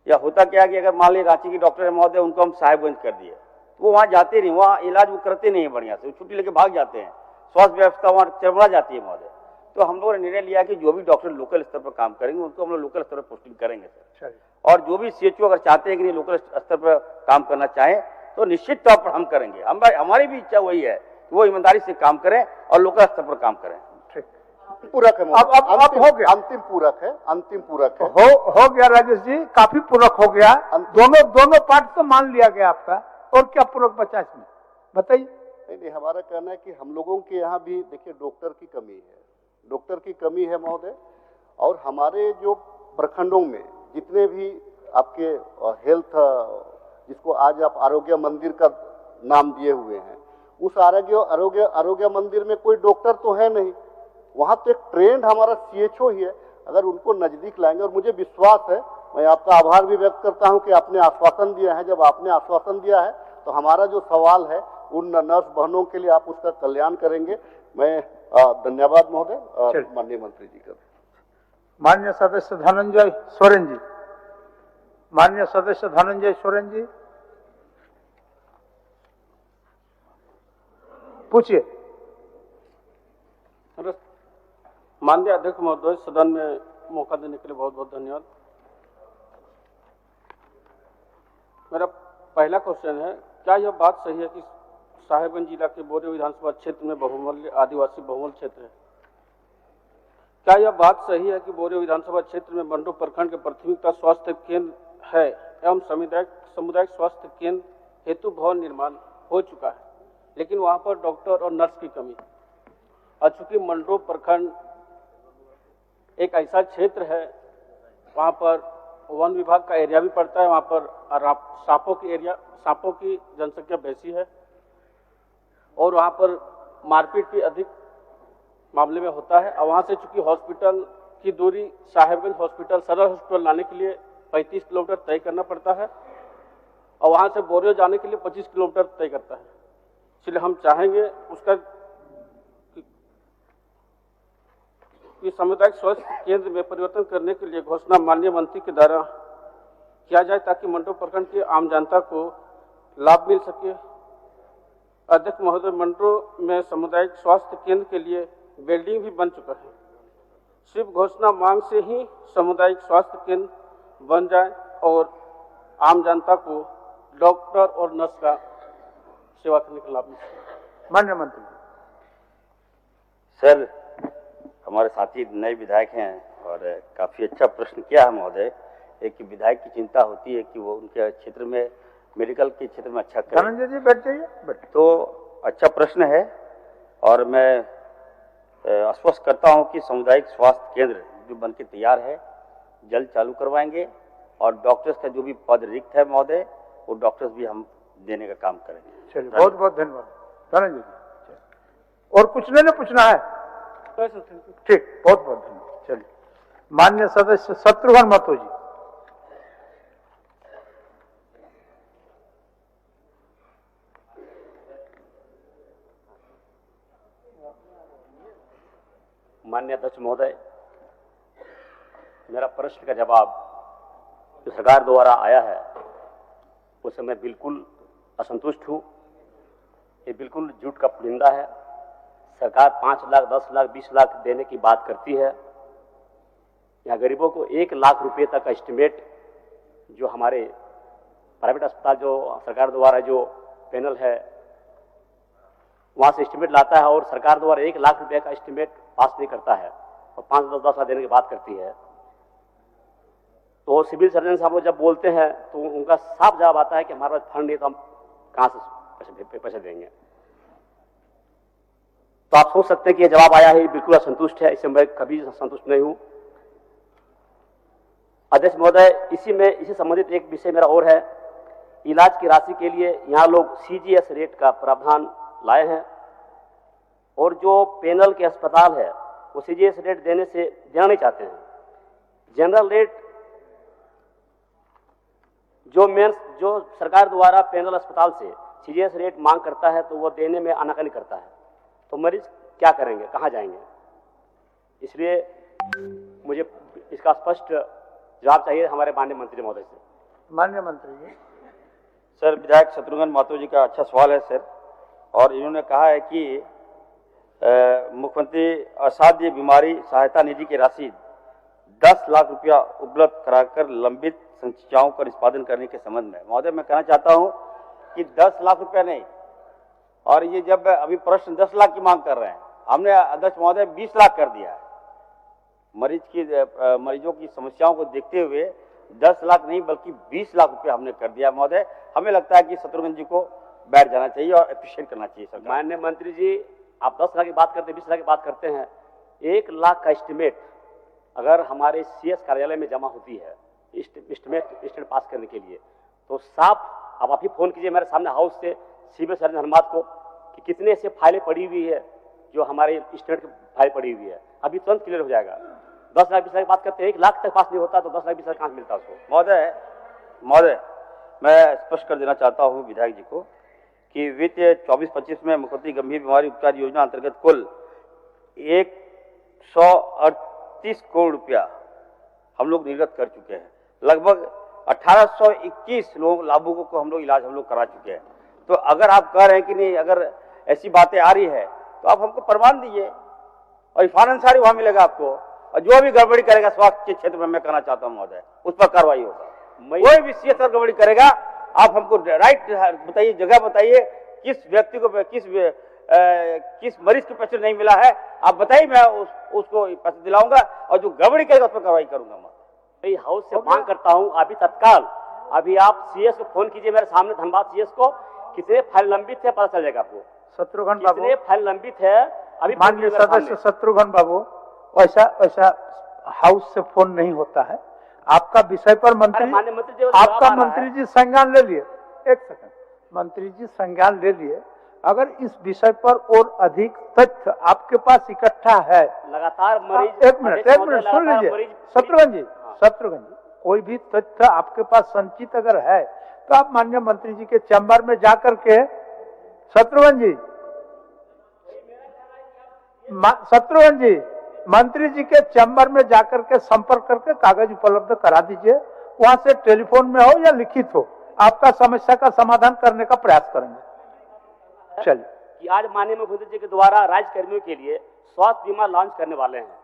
या होता क्या है कि अगर मान ली रांची के डॉक्टर है महोदय, उनको हम साहेबगंज कर दिए, वो वहाँ जाते नहीं, वहाँ इलाज वो करते नहीं है बढ़िया से, छुट्टी लेके भाग जाते हैं, स्वास्थ्य व्यवस्था वहाँ चरमरा जाती है महोदय। तो हम लोगों ने निर्णय लिया कि जो भी डॉक्टर लोकल स्तर पर काम करेंगे उनको हम लोग लोकल स्तर पर पोस्टिंग करेंगे सर। और जो भी CHO अगर चाहते हैं कि लोकल स्तर पर काम करना चाहें तो निश्चित तौर पर हम करेंगे। हमारी भी इच्छा वही है कि वो ईमानदारी से काम करें और लोकल स्तर पर काम करें। पूरक है, अब हो गया, अंतिम पूरक है, हो गया राजेश जी, काफी पूरक हो गया। दोनों पार्ट तो मान लिया गया आपका, और क्या पूरक बचा इसमें बताइए। नहीं, हमारा कहना है कि हम लोगों के यहाँ भी देखिए डॉक्टर की कमी है महोदय, और हमारे जो प्रखंडों में जितने भी आपके हेल्थ, जिसको आज आप आरोग्य मंदिर का नाम दिए हुए हैं, उस आरोग्य मंदिर में कोई डॉक्टर तो है नहीं, वहां तो एक ट्रेंड हमारा CHO ही है। अगर उनको नजदीक लाएंगे, और मुझे विश्वास है, मैं आपका आभार भी व्यक्त करता हूं कि आपने आश्वासन दिया है। जब आपने आश्वासन दिया है तो हमारा जो सवाल है उन नर्स बहनों के लिए आप उसका कल्याण करेंगे। मैं धन्यवाद महोदय माननीय मंत्री जी का। माननीय सदस्य धनंजय सोरेन जी, माननीय सदस्य धनंजय सोरेन जी पूछिए। माननीय अध्यक्ष महोदय, सदन में मौका देने के लिए बहुत बहुत धन्यवाद। मेरा पहला क्वेश्चन है, क्या यह बात सही है कि साहेबगंज जिला के बोरियो विधानसभा क्षेत्र में बहुमूल्य आदिवासी बहुमूल्य क्षेत्र है? क्या यह बात सही है कि बोरियो विधानसभा क्षेत्र में मंडो प्रखंड के प्राथमिकता स्वास्थ्य केंद्र है एवं सामुदायिक स्वास्थ्य केंद्र हेतु भवन निर्माण हो चुका है, लेकिन वहां पर डॉक्टर और नर्स की कमी है? और चूंकि मंडो प्रखंड एक ऐसा क्षेत्र है, वहां पर वन विभाग का एरिया भी पड़ता है, वहां पर सांपों की जनसंख्या बेसी है, और वहां पर मारपीट भी अधिक मामले में होता है। और वहां से चूंकि हॉस्पिटल की दूरी साहेबगंज हॉस्पिटल, सदर हॉस्पिटल लाने के लिए 35 किलोमीटर तय करना पड़ता है, और वहां से बोरियो जाने के लिए 25 किलोमीटर तय करता है। इसलिए हम चाहेंगे उसका कि सामुदायिक स्वास्थ्य केंद्र में परिवर्तन करने के लिए घोषणा माननीय मंत्री के द्वारा किया जाए, ताकि मंडो प्रखंड की आम जनता को लाभ मिल सके। अध्यक्ष महोदय, मंडो में सामुदायिक स्वास्थ्य केंद्र के लिए बिल्डिंग भी बन चुका है, सिर्फ घोषणा मांग से ही सामुदायिक स्वास्थ्य केंद्र बन जाए और आम जनता को डॉक्टर और नर्स का सेवा करने का लाभ मिल सके। माननीय मंत्री सर, हमारे साथी नए विधायक हैं और काफी अच्छा प्रश्न किया है महोदय। एक विधायक की चिंता होती है कि वो उनके क्षेत्र में मेडिकल के क्षेत्र में अच्छा करें। धनंजय जी बैठ जाइए। तो अच्छा प्रश्न है, और मैं आश्वस्त करता हूं कि सामुदायिक स्वास्थ्य केंद्र जो बनके तैयार है जल्द चालू करवाएंगे, और डॉक्टर्स का जो भी पद रिक्त है महोदय, वो डॉक्टर्स भी हम देने का काम करेंगे। चलिए, बहुत बहुत धन्यवाद धनंजय जी। और कुछ नहीं पूछना है? ठीक, बहुत बहुत धन्यवाद। चलिए, माननीय सदस्य शत्रुघ्न महतो जी। माननीय अध्यक्ष महोदय, मेरा प्रश्न का जवाब जो सरकार द्वारा आया है उससे मैं बिल्कुल असंतुष्ट हूँ। ये बिल्कुल झूठ का पुलिंदा है। सरकार 5 लाख, 10 लाख, 20 लाख देने की बात करती है। यहाँ गरीबों को 1 लाख रुपए तक का एस्टिमेट जो हमारे प्राइवेट अस्पताल जो सरकार द्वारा जो पैनल है वहाँ से एस्टिमेट लाता है और सरकार द्वारा 1 लाख रुपए का एस्टिमेट पास नहीं करता है और 5-10 लाख देने की बात करती है। तो सिविल सर्जन साहब जब बोलते हैं तो उनका साफ जवाब आता है कि हमारे पास फंड नहीं तो हम कहाँ से पैसे देंगे। तो आप सोच सकते हैं कि ये जवाब आया है बिल्कुल असंतुष्ट है। इससे मैं कभी संतुष्ट नहीं हूं। अध्यक्ष महोदय, इसी संबंधित एक विषय मेरा और है। इलाज की राशि के लिए यहाँ लोग CGS रेट का प्रावधान लाए हैं और जो पैनल के अस्पताल है वो CGS रेट देना नहीं चाहते हैं। जनरल रेट जो सरकार द्वारा पैनल अस्पताल से CGS रेट मांग करता है तो वो देने में आनाकानी करता है। तो मरीज क्या करेंगे, कहाँ जाएंगे? इसलिए मुझे इसका स्पष्ट जवाब चाहिए हमारे माननीय मंत्री महोदय से। माननीय मंत्री जी। सर, विधायक शत्रुघ्न महतो जी का अच्छा सवाल है सर। और इन्होंने कहा है कि मुख्यमंत्री असाध्य बीमारी सहायता निधि की राशि 10 लाख रुपया उपलब्ध कराकर लंबित संचिताओं का निष्पादन करने के संबंध में। महोदय, मैं कहना चाहता हूं कि 10 लाख रुपया नहीं, और ये जब अभी प्रश्न 10 लाख की मांग कर रहे हैं, हमने अध्यक्ष महोदय 20 लाख कर दिया है। मरीजों की समस्याओं को देखते हुए 10 लाख नहीं बल्कि 20 लाख रुपया हमने कर दिया। महोदय, हमें लगता है कि शत्रुघ्न जी को बैठ जाना चाहिए और अप्रिशिएट करना चाहिए सरकार। माननीय मंत्री जी, आप 10 लाख की बात करते हैं, 20 लाख की बात करते हैं। 1 लाख का एस्टिमेट अगर हमारे CS कार्यालय में जमा होती है एस्टिमेट पास करने के लिए, तो साफ अब आप ही फोन कीजिए मेरे सामने हाउस से सिविल सर्जन हनुमाद को कि कितने ऐसे फाइलें पड़ी हुई है जो हमारे एस्टिमेट की फाइल पड़ी हुई है। अभी तुरंत क्लियर हो जाएगा। 10 लाख 20 लाख की बात करते हैं, 1 लाख तक पास नहीं होता तो 10 लाख 20 लाख कहाँ से मिलता उसको? महोदय, मैं स्पष्ट कर देना चाहता हूँ विधायक जी को कि वित्त 24-25 में मुख्यमंत्री गंभीर बीमारी उपचार योजना अंतर्गत कुल 138 करोड़ रुपया हम लोग निर्गत कर चुके हैं। लगभग 1821 लाभुकों को हम लोग करा चुके हैं। तो अगर आप कह रहे हैं कि नहीं, अगर ऐसी बातें आ रही है तो आप हमको प्रमाण दीजिए और फाइनेंसारी वहां मिलेगा आपको। और जो भी गड़बड़ी करेगा स्वास्थ्य के क्षेत्र में, मैं कहना चाहता हूं महोदय, उस पर कार्रवाई होगा। कोई भी CS गड़बड़ी करेगा, आप हमको राइट बताइए, जगह बताइए, किस व्यक्ति को किस मरीज को पैसे नहीं मिला है आप बताइए, मैं उसको पैसे दिलाऊंगा और जो गड़बड़ी करेगा उस पर कार्रवाई करूंगा। मैं हाउस से मांग करता हूं अभी तत्काल, अभी आप CS को फोन कीजिए मेरे सामने, धनबाद CS को, कितने फाइल लंबित है पता चल जाएगा आपको। शत्रुघ्न बाबू, कितने फाइल लंबित है अभी? माननीय सदस्य शत्रुघ्न बाबू, वैसा हाउस से फोन नहीं होता है। आपका विषय पर मंत्री जी संज्ञान ले लिए। एक सेकंड, मंत्री जी संज्ञान ले लिए। अगर इस विषय पर और अधिक तथ्य आपके पास इकट्ठा है, लगातार मरीज, एक मिनट सुन लीजिए शत्रुघ्न जी, कोई भी तथ्य आपके पास संचित अगर है तो आप माननीय मंत्री जी के चैम्बर में जाकर के, शत्रुघ्न जी मंत्री जी के चैम्बर में जाकर के संपर्क करके कागज उपलब्ध करा दीजिए। वहां से टेलीफोन में हो या लिखित हो, आपका समस्या का समाधान करने का प्रयास करेंगे। चलिए, कि आज माननीय मुख्यमंत्री जी के द्वारा राज्य कर्मियों के लिए स्वास्थ्य बीमा लॉन्च करने वाले हैं,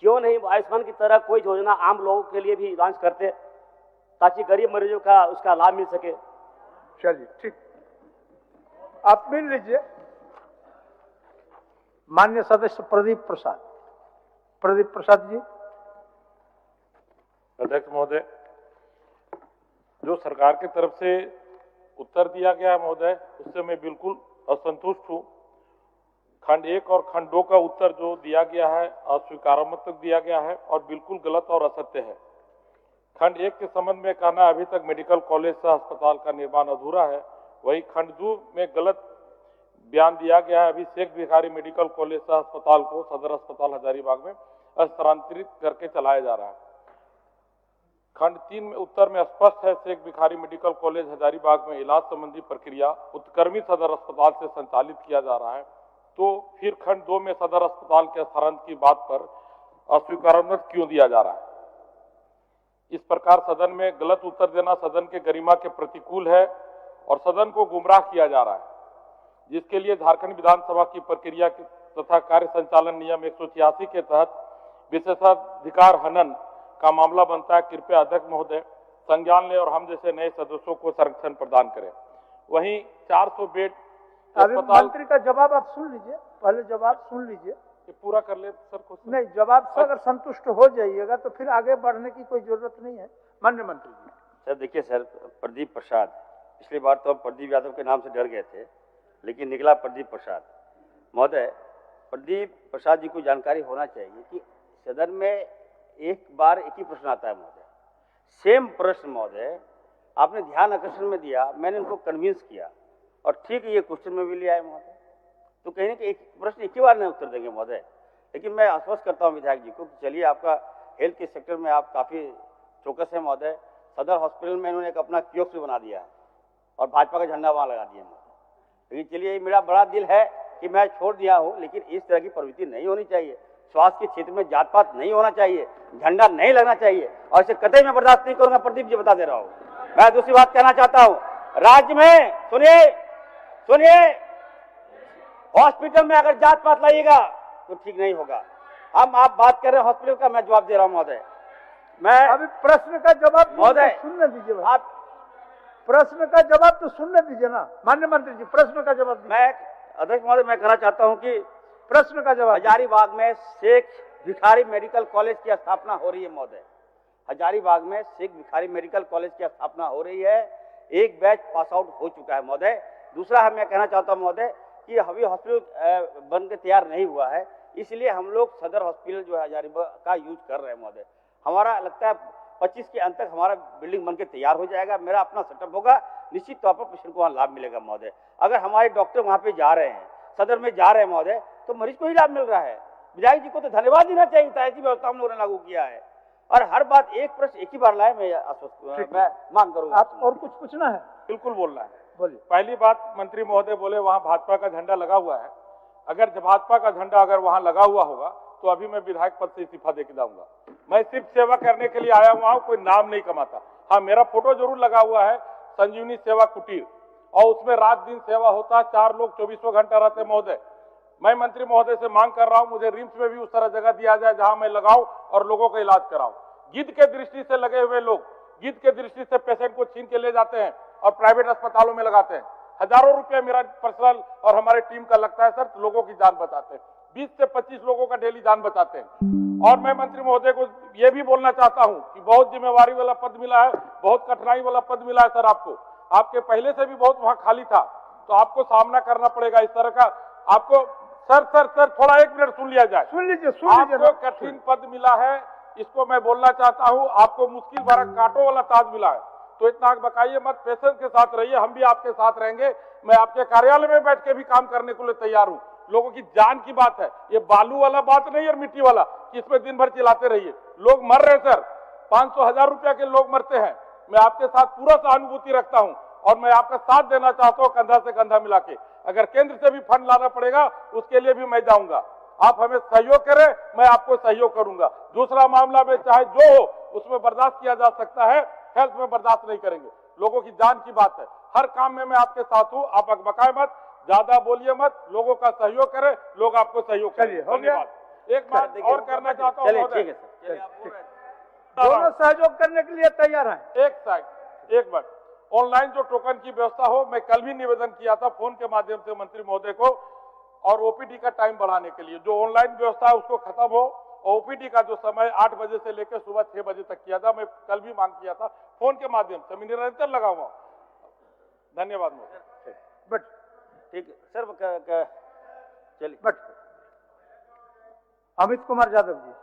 क्यों नहीं आयुष्मान की तरह कोई योजना आम लोगों के लिए भी लॉन्च करते ताकि गरीब मरीजों का उसका लाभ मिल सके। चलिए ठीक, आप मिल लीजिए। माननीय सदस्य प्रदीप प्रसाद जी। अध्यक्ष महोदय, जो सरकार की तरफ से उत्तर दिया गया है महोदय, उससे मैं बिल्कुल असंतुष्ट हूँ। खंड 1 और खंड 2 का उत्तर जो दिया गया है अस्वीकारात्मक दिया गया है और बिल्कुल गलत और असत्य है। खंड 1 के संबंध में कहना अभी तक मेडिकल कॉलेज सह अस्पताल का निर्माण अधूरा है वही खंड 2 में गलत बयान दिया गया है। अभी शेख भिखारी मेडिकल कॉलेज अस्पताल को सदर अस्पताल हजारीबाग में स्थानांतरित करके चलाया जा रहा है। खंड 3 में उत्तर में स्पष्ट है, शेख भिखारी मेडिकल कॉलेज हजारीबाग में इलाज संबंधी प्रक्रिया उत्क्रमित सदर अस्पताल से संचालित किया जा रहा है। तो फिर खंड 2 में सदर अस्पताल के स्थानांतरण की बात पर अस्वीकारात्मक क्यों दिया जा रहा है? इस प्रकार सदन में गलत उत्तर देना सदन के गरिमा के प्रतिकूल है और सदन को गुमराह किया जा रहा है, जिसके लिए झारखंड विधानसभा की प्रक्रिया तथा कार्य संचालन नियम 186 के तहत विशेषाधिकार हनन का मामला बनता है। कृपया अध्यक्ष महोदय संज्ञान ले और हम जैसे नए सदस्यों को संरक्षण प्रदान करें। वहीं 400 बेड अस्पताल। मंत्री का जवाब आप सुन लीजिए, पहले जवाब सुन लीजिए। ये पूरा कर ले सर कुछ नहीं, जवाब से अगर संतुष्ट हो जाइएगा तो फिर आगे बढ़ने की कोई जरूरत नहीं है। माननीय मंत्री जी। सर देखिए सर, प्रदीप प्रसाद, पिछली बार तो हम प्रदीप यादव के नाम से डर गए थे, लेकिन निकला प्रदीप प्रसाद। महोदय, प्रदीप प्रसाद जी को जानकारी होना चाहिए कि सदन में एक बार एक ही प्रश्न आता है महोदय, सेम प्रश्न महोदय आपने ध्यान आकर्षण में दिया, मैंने उनको कन्विंस किया और ठीक ये क्वेश्चन में भी ले आए महोदय। तो कहीं ना कहीं एक प्रश्न एक ही बार नहीं उत्तर देंगे महोदय। लेकिन मैं आश्वस्त करता हूँ विधायक जी को कि चलिए, आपका हेल्थ के सेक्टर में आप काफ़ी चौकस है महोदय। सदर हॉस्पिटल में इन्होंने एक अपना कियोस्क भी बना दिया है और भाजपा का झंडा वहाँ लगा दिया महोदय। लेकिन चलिए, मेरा बड़ा दिल है कि मैं छोड़ दिया हूँ, लेकिन इस तरह की प्रवृत्ति नहीं होनी चाहिए। स्वास्थ्य के क्षेत्र में जात पात नहीं होना चाहिए, झंडा नहीं लगना चाहिए और इसे कतई मैं बर्दाश्त नहीं करूंगा। प्रदीप जी बता दे रहा हूँ। मैं दूसरी बात कहना चाहता हूँ, राज्य में सुनिए, हॉस्पिटल में अगर जात पात लाइएगा तो ठीक नहीं होगा। आप बात कर रहे हैं हॉस्पिटल का, मैं जवाब दे रहा हूँ महोदय। मैं अभी प्रश्न का जवाब महोदय सुनने दीजिए। आप प्रश्न का जवाब तो सुनने दीजिए ना माननीय मंत्री जी। प्रश्न का जवाब मैं अध्यक्ष महोदय मैं कहना चाहता हूँ कि प्रश्न का जवाब, हजारीबाग में शेख भिखारी मेडिकल कॉलेज की स्थापना हो रही है महोदय। हजारीबाग में शेख भिखारी मेडिकल कॉलेज की स्थापना हो रही है। एक बैच पास आउट हो चुका है महोदय। दूसरा मैं कहना चाहता हूँ महोदय कि अभी हॉस्पिटल बन के तैयार नहीं हुआ है, इसलिए हम लोग सदर हॉस्पिटल जो है हजारीबाग का यूज कर रहे हैं महोदय। हमारा लगता है 25 के अंत तक हमारा बिल्डिंग बन के तैयार हो जाएगा, मेरा अपना सेटअप होगा, निश्चित तौर पर पेशेंट को वहाँ लाभ मिलेगा महोदय। अगर हमारे डॉक्टर वहाँ पे जा रहे हैं, सदर में जा रहे हैं महोदय, तो मरीज को ही लाभ मिल रहा है। विधायक जी को तो धन्यवाद देना चाहिए था, ऐसी व्यवस्था हम लोगों ने लागू किया है। और हर बात एक प्रश्न एक ही बार लाए, मैं मांग करूंगा। आप और कुछ पूछना है? बिल्कुल बोलना है। बोलिए। पहली बात, मंत्री महोदय बोले वहाँ भाजपा का झंडा लगा हुआ है। अगर भाजपा का झंडा अगर वहाँ लगा हुआ होगा तो अभी मैं विधायक पद से इस्तीफा देके जाऊंगा। मैं सिर्फ सेवा करने के लिए आया हुआ हूँ, कोई नाम नहीं कमाता। हाँ, मेरा फोटो जरूर लगा हुआ है संजीवनी सेवा कुटीर, और उसमें रात दिन सेवा होता है। 4 लोग 24 घंटा रहते हैं महोदय। मैं मंत्री महोदय से मांग कर रहा हूं, मुझे रिम्स में भी उस तरह जगह दिया जाए जहां मैं लगाऊं और लोगों का इलाज कराऊं। गिद्ध के दृष्टि से लगे हुए लोग गिद्ध के दृष्टि से पेशेंट को छीन के ले जाते हैं और प्राइवेट अस्पतालों में लगाते हैं। हजारों रुपए मेरा पर्सनल और हमारे टीम का लगता है सर, तो लोगों की जान बचाते हैं। 20 से 25 लोगों का डेली जान बचाते हैं। और मैं मंत्री महोदय को यह भी बोलना चाहता हूं कि बहुत जिम्मेवारी वाला पद मिला है, बहुत कठिनाई वाला पद मिला है सर आपको। आपके पहले से भी बहुत वहां खाली था, तो आपको सामना करना पड़ेगा इस तरह का। आपको सर थोड़ा 1 मिनट सुन लिया जाए। सुन लीजिए। आपको कठिन पद मिला है, इसको मैं बोलना चाहता हूं। आपको मुश्किल भरा कांटों वाला ताज मिला है, तो इतना बकाइए मत, पेशेंस के साथ रहिए, हम भी आपके साथ रहेंगे। मैं आपके कार्यालय में बैठ के भी काम करने के लिए तैयार हूं। लोगों की जान की बात है, ये बालू वाला बात नहीं और मिट्टी वाला कि इसमें दिन भर चिल्लाते रहिए। लोग मर रहे सर, 500-1000 रुपया के लोग मरते हैं। मैं आपके साथ पूरा सहानुभूति रखता हूं और मैं आपका साथ देना चाहता हूं, कंधा से कंधा मिला के। अगर केंद्र से भी फंड लाना पड़ेगा उसके लिए भी मैं जाऊंगा। आप हमें सहयोग करें, मैं आपको सहयोग करूंगा। दूसरा मामला में चाहे जो हो उसमें बर्दाश्त किया जा सकता है, हेल्थ में बर्दाश्त नहीं करेंगे। लोगों की जान की बात है, हर काम में मैं आपके साथ हूं। आप अकबकाए मत, ज्यादा बोलिए मत, लोगों का सहयोग करें, लोग आपको सहयोग करें। धन्यवाद। एक बात और करना चाहता हूँ, दोनों सहयोग करने के लिए तैयार हैं। एक बात, ऑनलाइन जो टोकन की व्यवस्था हो, मैं कल भी निवेदन किया था फोन के माध्यम से मंत्री महोदय को, और ओपीडी का टाइम बढ़ाने के लिए जो ऑनलाइन व्यवस्था है उसको खत्म हो। ओपीडी का जो समय 8 बजे से लेकर सुबह 6 बजे तक किया था, मैं कल भी मांग किया था फोन के माध्यम से, मैं निरंतर लगा हुआ। धन्यवाद महोदय। बट ठीक है सर, चलिए। बट अमित कुमार यादव जी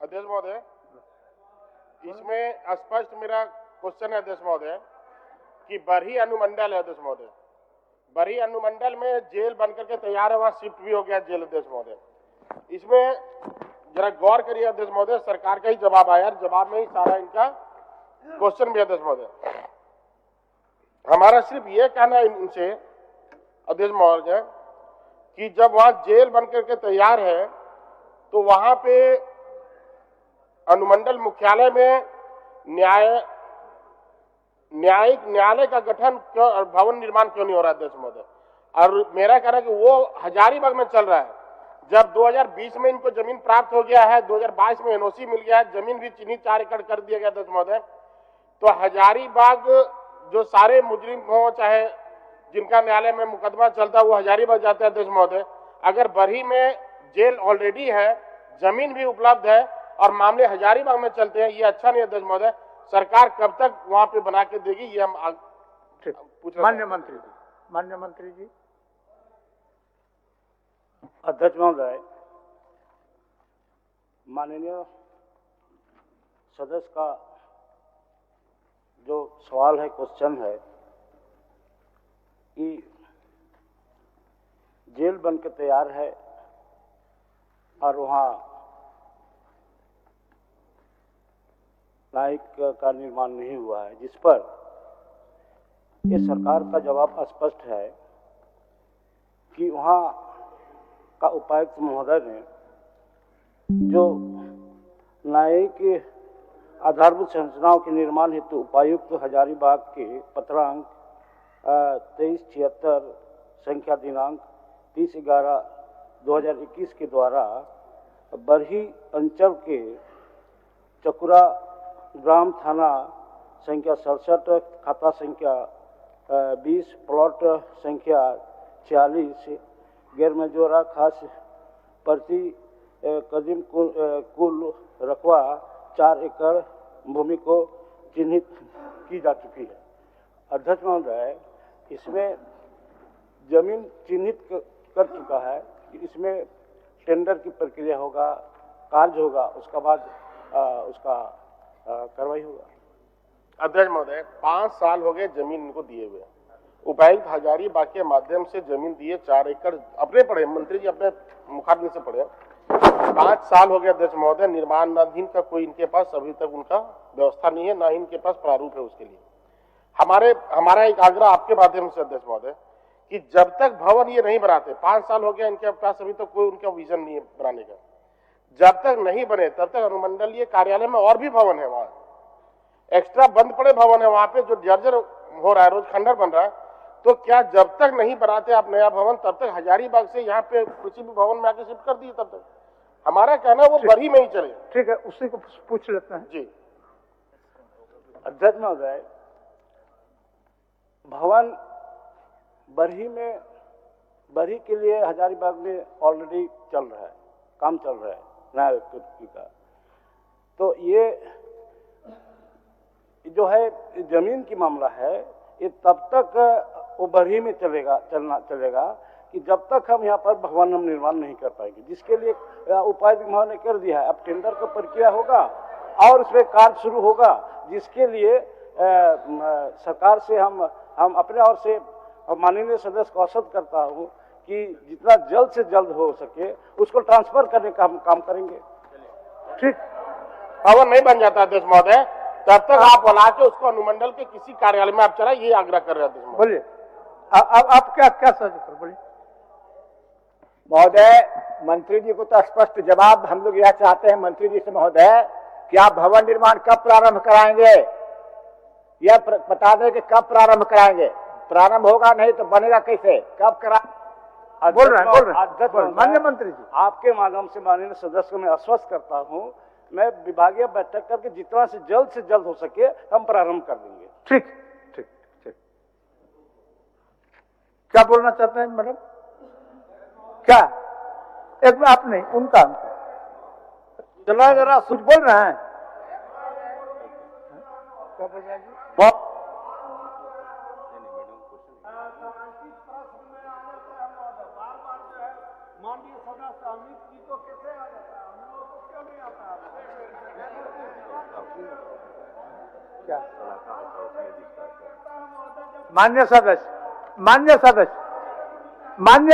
अध्यक्ष महोदय, इसमें स्पष्ट मेरा क्वेश्चन है अध्यक्ष महोदय कि बरही अनुमंडल है अध्यक्ष महोदय, बरही अनुमंडल में जेल बनकर के तैयार है, वहां शिफ्ट भी हो गया जेल अध्यक्ष महोदय। इसमें जरा गौर करिए अध्यक्ष महोदय, सरकार का ही जवाब आया, जवाब में ही सारा इनका क्वेश्चन भी अध्यक्ष महोदय। हमारा सिर्फ ये कहना है इनसे अध्यक्ष महोदय कि जब वहां जेल बनकर के तैयार है तो वहां पे अनुमंडल मुख्यालय में न्यायिक न्यायालय का गठन क्यों और भवन निर्माण क्यों नहीं हो रहा है अध्यक्ष महोदय? और मेरा कहना है कि वो हजारीबाग में चल रहा है। जब 2020 में इनको जमीन प्राप्त हो गया है, 2022 में एनओसी मिल गया है, जमीन भी चिन्हित 4 एकड़ कर दिया गया अध्यक्ष महोदय, तो हजारीबाग जो सारे मुजरिम हो चाहे जिनका न्यायालय में मुकदमा चलता है वो हजारीबाग जाते हैं अध्यक्ष महोदय। अगर बरही में जेल ऑलरेडी है, जमीन भी उपलब्ध है और मामले हजारीबाग में चलते हैं, ये अच्छा नहीं है अध्यक्ष महोदय। सरकार कब तक वहां पे बना के देगी, ये हम पूछ रहे माननीय मंत्री जी। अध्यक्ष महोदय, माननीय सदस्य का जो सवाल है, क्वेश्चन है कि जेल बन के तैयार है और वहाँ न्यायिक का निर्माण नहीं हुआ है, जिस पर ये सरकार का जवाब स्पष्ट है कि वहाँ का उपायुक्त महोदय ने जो न्यायिक आधारभूत संरचनाओं के निर्माण हेतु उपायुक्त हजारीबाग के पत्रांक 2376 संख्या दिनांक 30/11/2021 के द्वारा बरही अंचल के चकुरा ग्राम थाना संख्या 67 खाता संख्या 20 प्लॉट संख्या 46 गैर मजूरा खास प्रति कदीम कुल रकबा 4 एकड़ भूमि को चिन्हित की जा चुकी है। अध्यक्ष महोदय, इसमें जमीन चिन्हित कर चुका है कि इसमें टेंडर की प्रक्रिया होगा, कार्य होगा, उसका बाद उसका कार्रवाई होगा। अध्यक्ष महोदय, 5 साल हो गए जमीन इनको दिए हुए, उपायुक्त हजारीबाग के माध्यम से जमीन दिए, 4 एकड़ अपने पढ़े, मंत्री जी अपने मुखाग्नि से पढ़े, 5 साल हो गए अध्यक्ष महोदय, निर्माणाधीन का कोई इनके पास अभी तक उनका व्यवस्था नहीं है, ना ही इनके पास प्रारूप है उसके लिए। हमारा एक आग्रह आपके माध्यम से अध्यक्ष महोदय कि जब तक भवन ये नहीं बनाते, 5 साल हो गया इनके पास अभी तक कोई उनका विजन नहीं है बनाने का, जब तक नहीं बने तब तक अनुमंडलीय कार्यालय में और भी भवन है, वहां एक्स्ट्रा बंद पड़े भवन है, वहां पे जो जर्जर हो रहा है, रोज खंडर बन रहा है, तो क्या जब तक नहीं बनाते आप नया भवन तब तक हजारीबाग से यहाँ पे किसी भी भवन में आके शिफ्ट कर दिए, तब तक हमारा कहना है वो बरही में ही चले। ठीक है, उसी को पूछ लेते हैं जी। अध्यक्ष महोदय, भवन बरही के लिए हजारीबाग में ऑलरेडी चल रहा है, काम चल रहा है न्याय का, तो ये जो है जमीन की मामला है, ये तब तक वो बरही में चलेगा कि जब तक हम यहाँ पर भवन हम निर्माण नहीं कर पाएंगे, जिसके लिए उपायुक्त महोदय ने कर दिया है। अब टेंडर का प्रक्रिया होगा और उसमें कार्य शुरू होगा, जिसके लिए सरकार से हम अपने ओर से माननीय सदस्य को आश्वस्त करता हूँ कि जितना जल्द से जल्द हो सके उसको ट्रांसफर करने का हम काम करेंगे। ठीक, भवन नहीं बन जाता अध्यक्ष महोदय तब तक आप बुला के उसको अनुमंडल के किसी कार्यालय में आप चलाए, ये आग्रह कर रहे हैं। बोलिए, आप क्या सजेशन बोलिए। महोदय, मंत्री जी को तो स्पष्ट जवाब हम लोग यह चाहते हैं मंत्री जी से महोदय कि आप भवन निर्माण कब प्रारंभ कराएंगे, यह बता दें कि कब प्रारंभ कराएंगे। प्रारंभ होगा नहीं तो बनेगा कैसे, कब करा बोल रहे हैं माननीय मंत्री जी, आपके माध्यम से माननीय सदस्य को मैं आश्वस्त करता हूँ, मैं विभागीय बैठक करके जितना से जल्द हो सके हम प्रारंभ कर देंगे। ठीक ठीक ठीक। क्या बोलना चाहते हैं मैडम? क्या एक में आप नहीं, उनका चला जरा कुछ बोल रहे हैं, क्या बोल रहे हैं जी? माननीय सदस्य अमित जी को कैसे आ जाता है, हम लोगों को क्या मान्य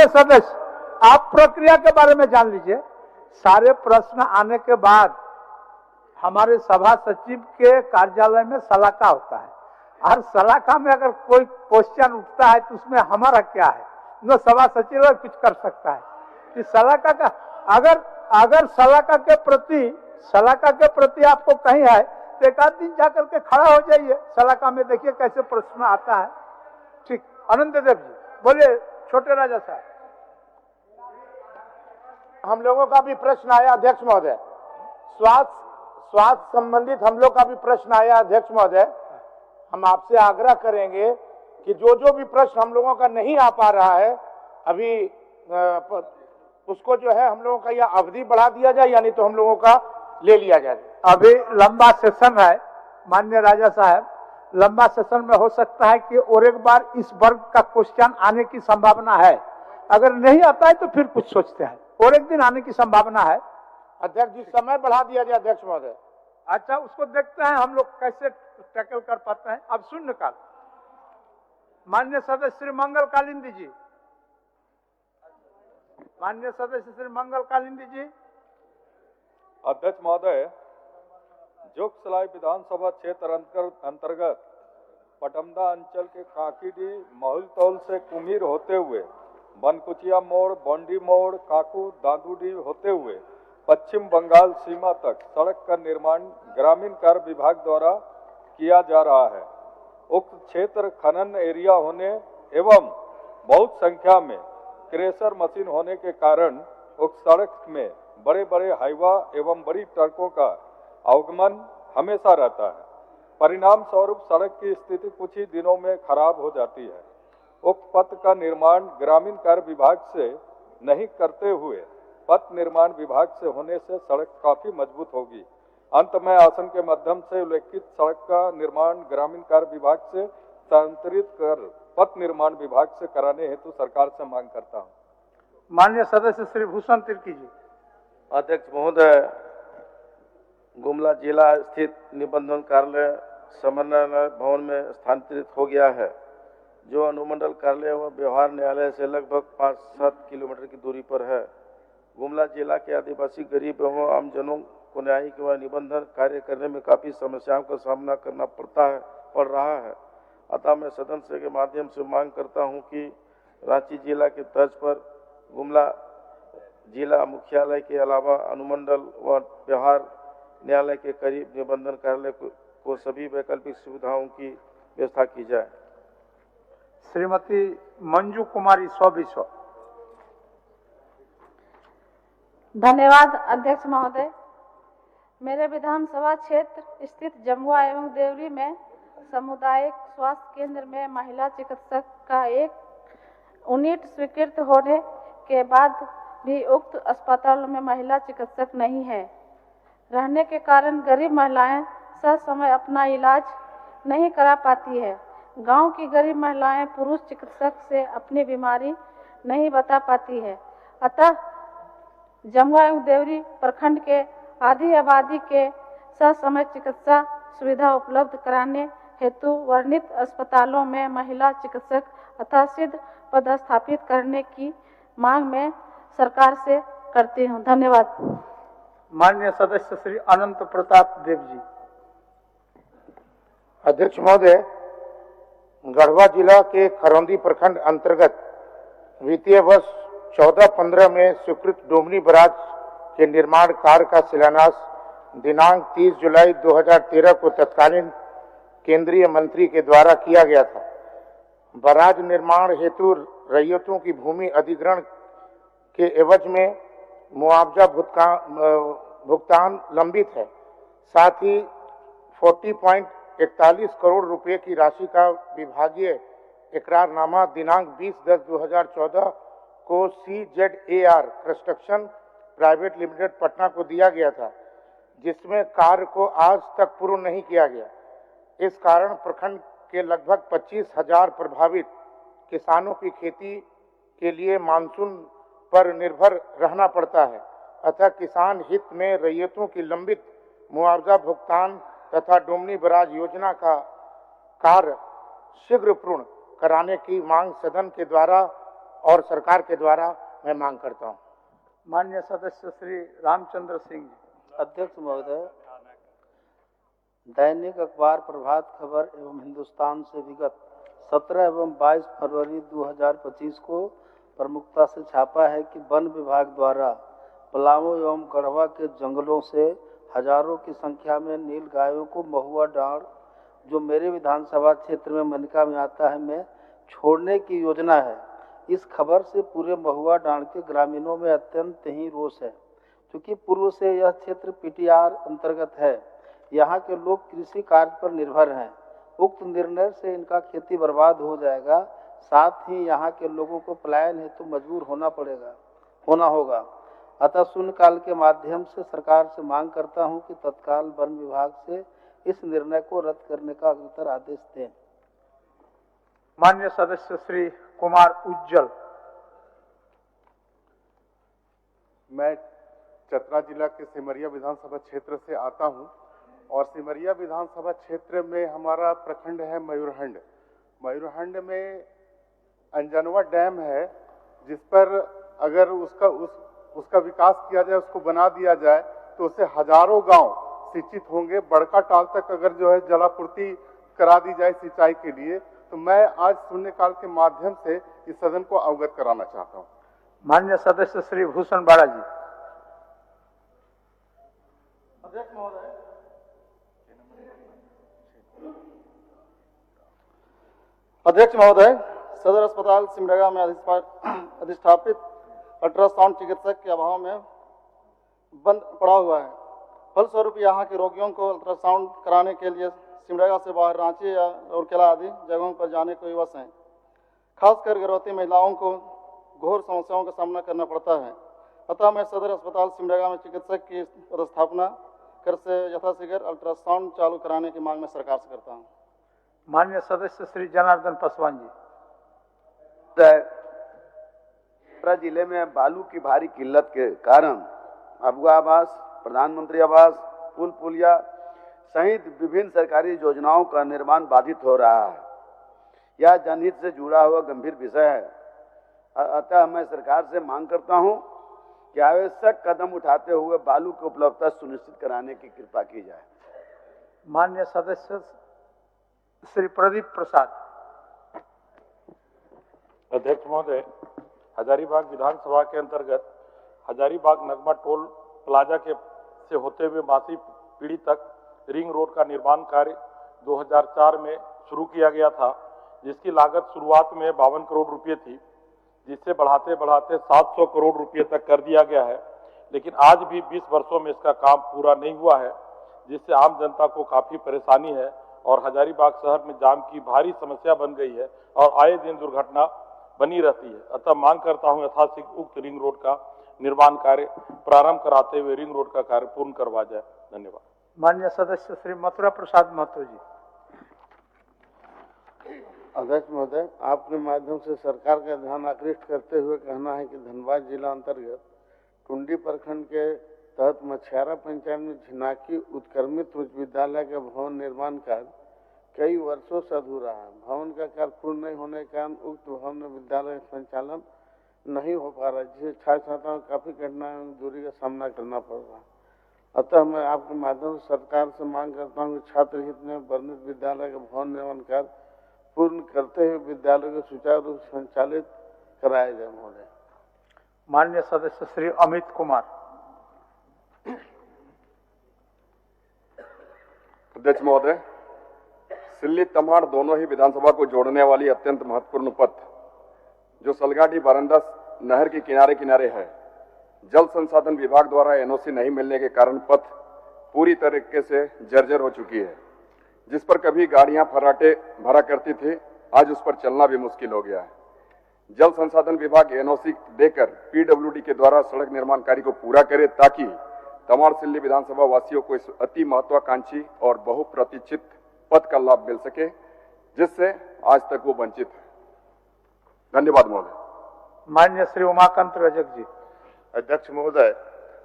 सदस्य आप प्रक्रिया के बारे में जान लीजिए। सारे प्रश्न आने के बाद हमारे सभा सचिव के कार्यालय में सलाका होता है, और सलाका में अगर कोई क्वेश्चन उठता है तो उसमें हमारा क्या है, न सभा सचिव कुछ कर सकता है। कि सलाका का अगर सलाका के प्रति आपको कहीं है तो एक आध दिन जाकर के खड़ा हो जाइए सलाका में, देखिए कैसे प्रश्न आता है। ठीक, अनंत देव जी बोलिए। छोटे राजा साहब, हम लोगों का भी प्रश्न आया अध्यक्ष महोदय, स्वास्थ्य संबंधित हम लोग का भी प्रश्न आया अध्यक्ष महोदय। हम आपसे आग्रह करेंगे कि जो भी प्रश्न हम लोगों का नहीं आ पा रहा है अभी उसको जो है हम लोगों का यह अवधि बढ़ा दिया जाए, यानी तो हम लोगों का ले लिया जाए। अभी लंबा सेशन है माननीय राजा साहब, लंबा सेशन में हो सकता है कि और एक बार इस वर्ग का क्वेश्चन आने की संभावना है। अगर नहीं आता है तो फिर कुछ सोचते हैं, और एक दिन आने की संभावना है। अध्यक्ष जी समय बढ़ा दिया जाए अध्यक्ष महोदय। अच्छा, उसको देखते हैं हम लोग कैसे टैकल कर पाते हैं। अब शून्यकाल माननीय सदस्य श्री मंगल कालिंदी जी, माननीय सदस्य श्री मंगल कालिंदी जी। अध्यक्ष महोदय, जोगसलाई विधानसभा क्षेत्र अंतर्गत पटमदा अंचल के काकीडी माहुलतौल से कुमीर होते हुए बनकुचिया मोड़, बंडी मोड़, काकू दादूडी होते हुए पश्चिम बंगाल सीमा तक सड़क का निर्माण ग्रामीण कार्य विभाग द्वारा किया जा रहा है। उक्त क्षेत्र खनन एरिया होने एवं बहुत संख्या में क्रेशर मशीन होने के कारण उक्त सड़क में बड़े बड़े हाईवा एवं बड़ी ट्रकों का आवागमन हमेशा रहता है। परिणाम स्वरूप सड़क की स्थिति कुछ ही दिनों में खराब हो जाती है। उक्त पथ का निर्माण ग्रामीण कार्य विभाग से नहीं करते हुए पथ निर्माण विभाग से होने से सड़क काफी मजबूत होगी। अंत में आसन के माध्यम से उल्लेखित सड़क का निर्माण ग्रामीण कार्य विभाग से स्थानांतरित कर पथ निर्माण विभाग से कराने हेतु सरकार से मांग करता हूँ। माननीय सदस्य श्री भूषण तिर्की जी। अध्यक्ष महोदय, गुमला जिला स्थित निबंधन कार्यालय समन्वय भवन में स्थानांतरित हो गया है, जो अनुमंडल कार्यालय व व्यवहार न्यायालय से लगभग 5-7 किलोमीटर की दूरी पर है। गुमला जिला के आदिवासी गरीब एवं आमजनों को न्यायिक व निबंधन कार्य करने में काफ़ी समस्याओं का सामना करना पड़ रहा है। अतः मैं सदन से के माध्यम से मांग करता हूं कि रांची जिला के तर्ज पर गुमला जिला मुख्यालय के अलावा अनुमंडल व व्यवहार न्यायालय के करीब निबंधन कार्यालय को सभी वैकल्पिक सुविधाओं की व्यवस्था की जाए। श्रीमती मंजू कुमारी सौ। धन्यवाद अध्यक्ष महोदय। मेरे विधानसभा क्षेत्र स्थित जमुआ एवं देवरी में सामुदायिक स्वास्थ्य केंद्र में महिला चिकित्सक का एक यूनिट स्वीकृत होने के बाद भी उक्त अस्पताल में महिला चिकित्सक नहीं है। रहने के कारण गरीब महिलाएं समय अपना इलाज नहीं करा पाती है। गांव की गरीब महिलाएं पुरुष चिकित्सक से अपनी बीमारी नहीं बता पाती है। अतः जमुआ एवं देवरी प्रखंड के आधी आबादी के समय चिकित्सा सुविधा उपलब्ध कराने हेतु वर्णित अस्पतालों में महिला चिकित्सक अथवा सिद्ध पदस्थापित करने की मांग में सरकार से करती हूं। धन्यवाद। माननीय सदस्य श्री अनंत प्रताप देव जी। अध्यक्ष महोदय, गढ़वा जिला के खरौंदी प्रखंड अंतर्गत वित्तीय वर्ष 14-15 में स्वीकृत डोमनी बराज के निर्माण कार्य का शिलान्यास दिनांक 30 जुलाई 2013 को तत्कालीन केंद्रीय मंत्री के द्वारा किया गया था। बराज निर्माण हेतु रैयतों की भूमि अधिग्रहण के एवज में मुआवजा भुगतान लंबित है। साथ ही 40.41 करोड़ रुपए की राशि का विभागीय इकरारनामा दिनांक 20/10/2014 को CZAR construction private limited Patna को दिया गया था, जिसमें कार्य को आज तक पूर्ण नहीं किया गया। इस कारण प्रखंड के लगभग 25,000 प्रभावित किसानों की खेती के लिए मानसून पर निर्भर रहना पड़ता है। अतः किसान हित में रैयतों की लंबित मुआवजा भुगतान तथा डोमनी बराज योजना का कार्य शीघ्र पूर्ण कराने की मांग सदन के द्वारा और सरकार के द्वारा मैं मांग करता हूं। माननीय सदस्य श्री रामचंद्र सिंह जी। अध्यक्ष महोदय, दैनिक अखबार प्रभात खबर एवं हिंदुस्तान से विगत 17 एवं 22 फरवरी 2025 को प्रमुखता से छापा है कि वन विभाग द्वारा पलामू एवं गढ़वा के जंगलों से हजारों की संख्या में नील गायों को महुआ डांड़, जो मेरे विधानसभा क्षेत्र में मनका में आता है, में छोड़ने की योजना है। इस खबर से पूरे महुआ डांड़ के ग्रामीणों में अत्यंत ही रोष है, क्योंकि पूर्व से यह क्षेत्र पीटीआर अंतर्गत है। यहाँ के लोग कृषि कार्य पर निर्भर हैं। उक्त निर्णय से इनका खेती बर्बाद हो जाएगा, साथ ही यहाँ के लोगों को पलायन हेतु मजबूर होना होगा। अतः शून्यकाल के माध्यम से सरकार से मांग करता हूँ कि तत्काल वन विभाग से इस निर्णय को रद्द करने का अग्रतर आदेश दें। माननीय सदस्य श्री कुमार उज्जवल। मैं चतरा जिला के सिमरिया विधानसभा क्षेत्र से आता हूं और सिमरिया विधानसभा क्षेत्र में हमारा प्रखंड है मयूरहंड। मयूरहंड में अंजनवा डैम है, जिस पर अगर उसका विकास किया जाए, उसको बना दिया जाए, तो उससे हजारों गांव सिंचित होंगे। बड़का टाल तक अगर जो है जलापूर्ति करा दी जाए सिंचाई के लिए, तो मैं आज शून्यकाल के माध्यम से इस सदन को अवगत कराना चाहता हूं। माननीय सदस्य श्री भूषण बाड़ा जी। अध्यक्ष महोदय, सदर अस्पताल सिमडेगा में अधिष्ठापित अल्ट्रासाउंड चिकित्सक के अभाव में बंद पड़ा हुआ है। फलस्वरूप यहाँ के रोगियों को अल्ट्रासाउंड कराने के लिए सिमडेगा से बाहर रांची या राउरकेला आदि जगहों पर जाने को विवश हैं। खासकर गर्भवती महिलाओं को घोर समस्याओं का सामना करना पड़ता है। अतः मैं सदर अस्पताल सिमडेगा में चिकित्सक की पदस्थापना कर से यथाशीघ्र अल्ट्रासाउंड चालू कराने की मांग मैं सरकार से करता हूँ। माननीय सदस्य श्री जनार्दन पासवान जी। चतरा जिले में बालू की भारी किल्लत के कारण अबुआ आवास, प्रधानमंत्री आवास, पुल पुलिया सहित विभिन्न सरकारी योजनाओं का निर्माण बाधित हो रहा है। यह जनहित से जुड़ा हुआ गंभीर विषय है। अतः मैं सरकार से मांग करता हूं कि आवश्यक कदम उठाते हुए बालू की उपलब्धता सुनिश्चित कराने की कृपा की जाए। माननीय सदस्य श्री प्रदीप प्रसाद। अध्यक्ष महोदय, हजारीबाग विधानसभा के अंतर्गत हजारीबाग नगमा टोल प्लाजा से होते हुए मासी पीढ़ी तक रिंग रोड का निर्माण कार्य 2004 में शुरू किया गया था, जिसकी लागत शुरुआत में 52 करोड़ रुपए थी, जिससे बढ़ाते बढ़ाते 700 करोड़ रुपए तक कर दिया गया है। लेकिन आज भी 20 वर्षों में इसका काम पूरा नहीं हुआ है, जिससे आम जनता को काफी परेशानी है और हजारीबाग शहर में जाम की भारी समस्या बन गई है और आए दिन दुर्घटना बनी रहती है। अतः मांग करता हूं यथाशीघ्र उक्त रिंग रोड का निर्माण कार्य प्रारंभ कराते हुए रिंग रोड का कार्य पूर्ण करवा जाए। धन्यवाद। माननीय सदस्य श्री मथुरा प्रसाद महतो जी। अध्यक्ष महोदय, आपके माध्यम से सरकार का ध्यान आकृष्ट करते हुए कहना है कि धनबाद जिला अंतर्गत टुंडी प्रखंड के तहत मछियारा पंचायत में झिनाकी उत्क्रमित उच्च विद्यालय का भवन निर्माण कार्य कई वर्षों से अधूरा है। भवन का कार्य पूर्ण नहीं होने के कारण उक्त भवन में विद्यालय संचालन नहीं हो पा रहा, जिससे छात्र छात्राओं को काफी कठिनाइयों और दूरी का सामना करना पड़ रहा है। अतः मैं आपके माध्यम से सरकार से मांग करता हूँ कि छात्र हित में वर्णित विद्यालय का भवन निर्माण कार्य पूर्ण करते हुए विद्यालय को सुचारू रूप से संचालित कराया जाए। महोदय। माननीय सदस्य श्री अमित कुमार। अध्यक्ष महोदय, सिल्ली तमाड़ दोनों ही विधानसभा को जोड़ने वाली अत्यंत महत्वपूर्ण पथ, जो सलगाटी बारंदा नहर के किनारे किनारे है, जल संसाधन विभाग द्वारा एनओसी नहीं मिलने के कारण पथ पूरी तरीके से जर्जर हो चुकी है। जिस पर कभी गाड़ियां फर्राटे भरा करती थी, आज उस पर चलना भी मुश्किल हो गया है। जल संसाधन विभाग एनओसी देकर पीडब्ल्यूडी के द्वारा सड़क निर्माण कार्य को पूरा करे, ताकि तमाड़ सिल्ली विधानसभा वासियों को इस अति महत्वाकांक्षी और बहुप्रतीक्षित पद का लाभ मिल सके, जिससे आज तक वो वंचित है। धन्यवाद महोदय। माननीय श्री उमाकांत रजक जी। अध्यक्ष महोदय,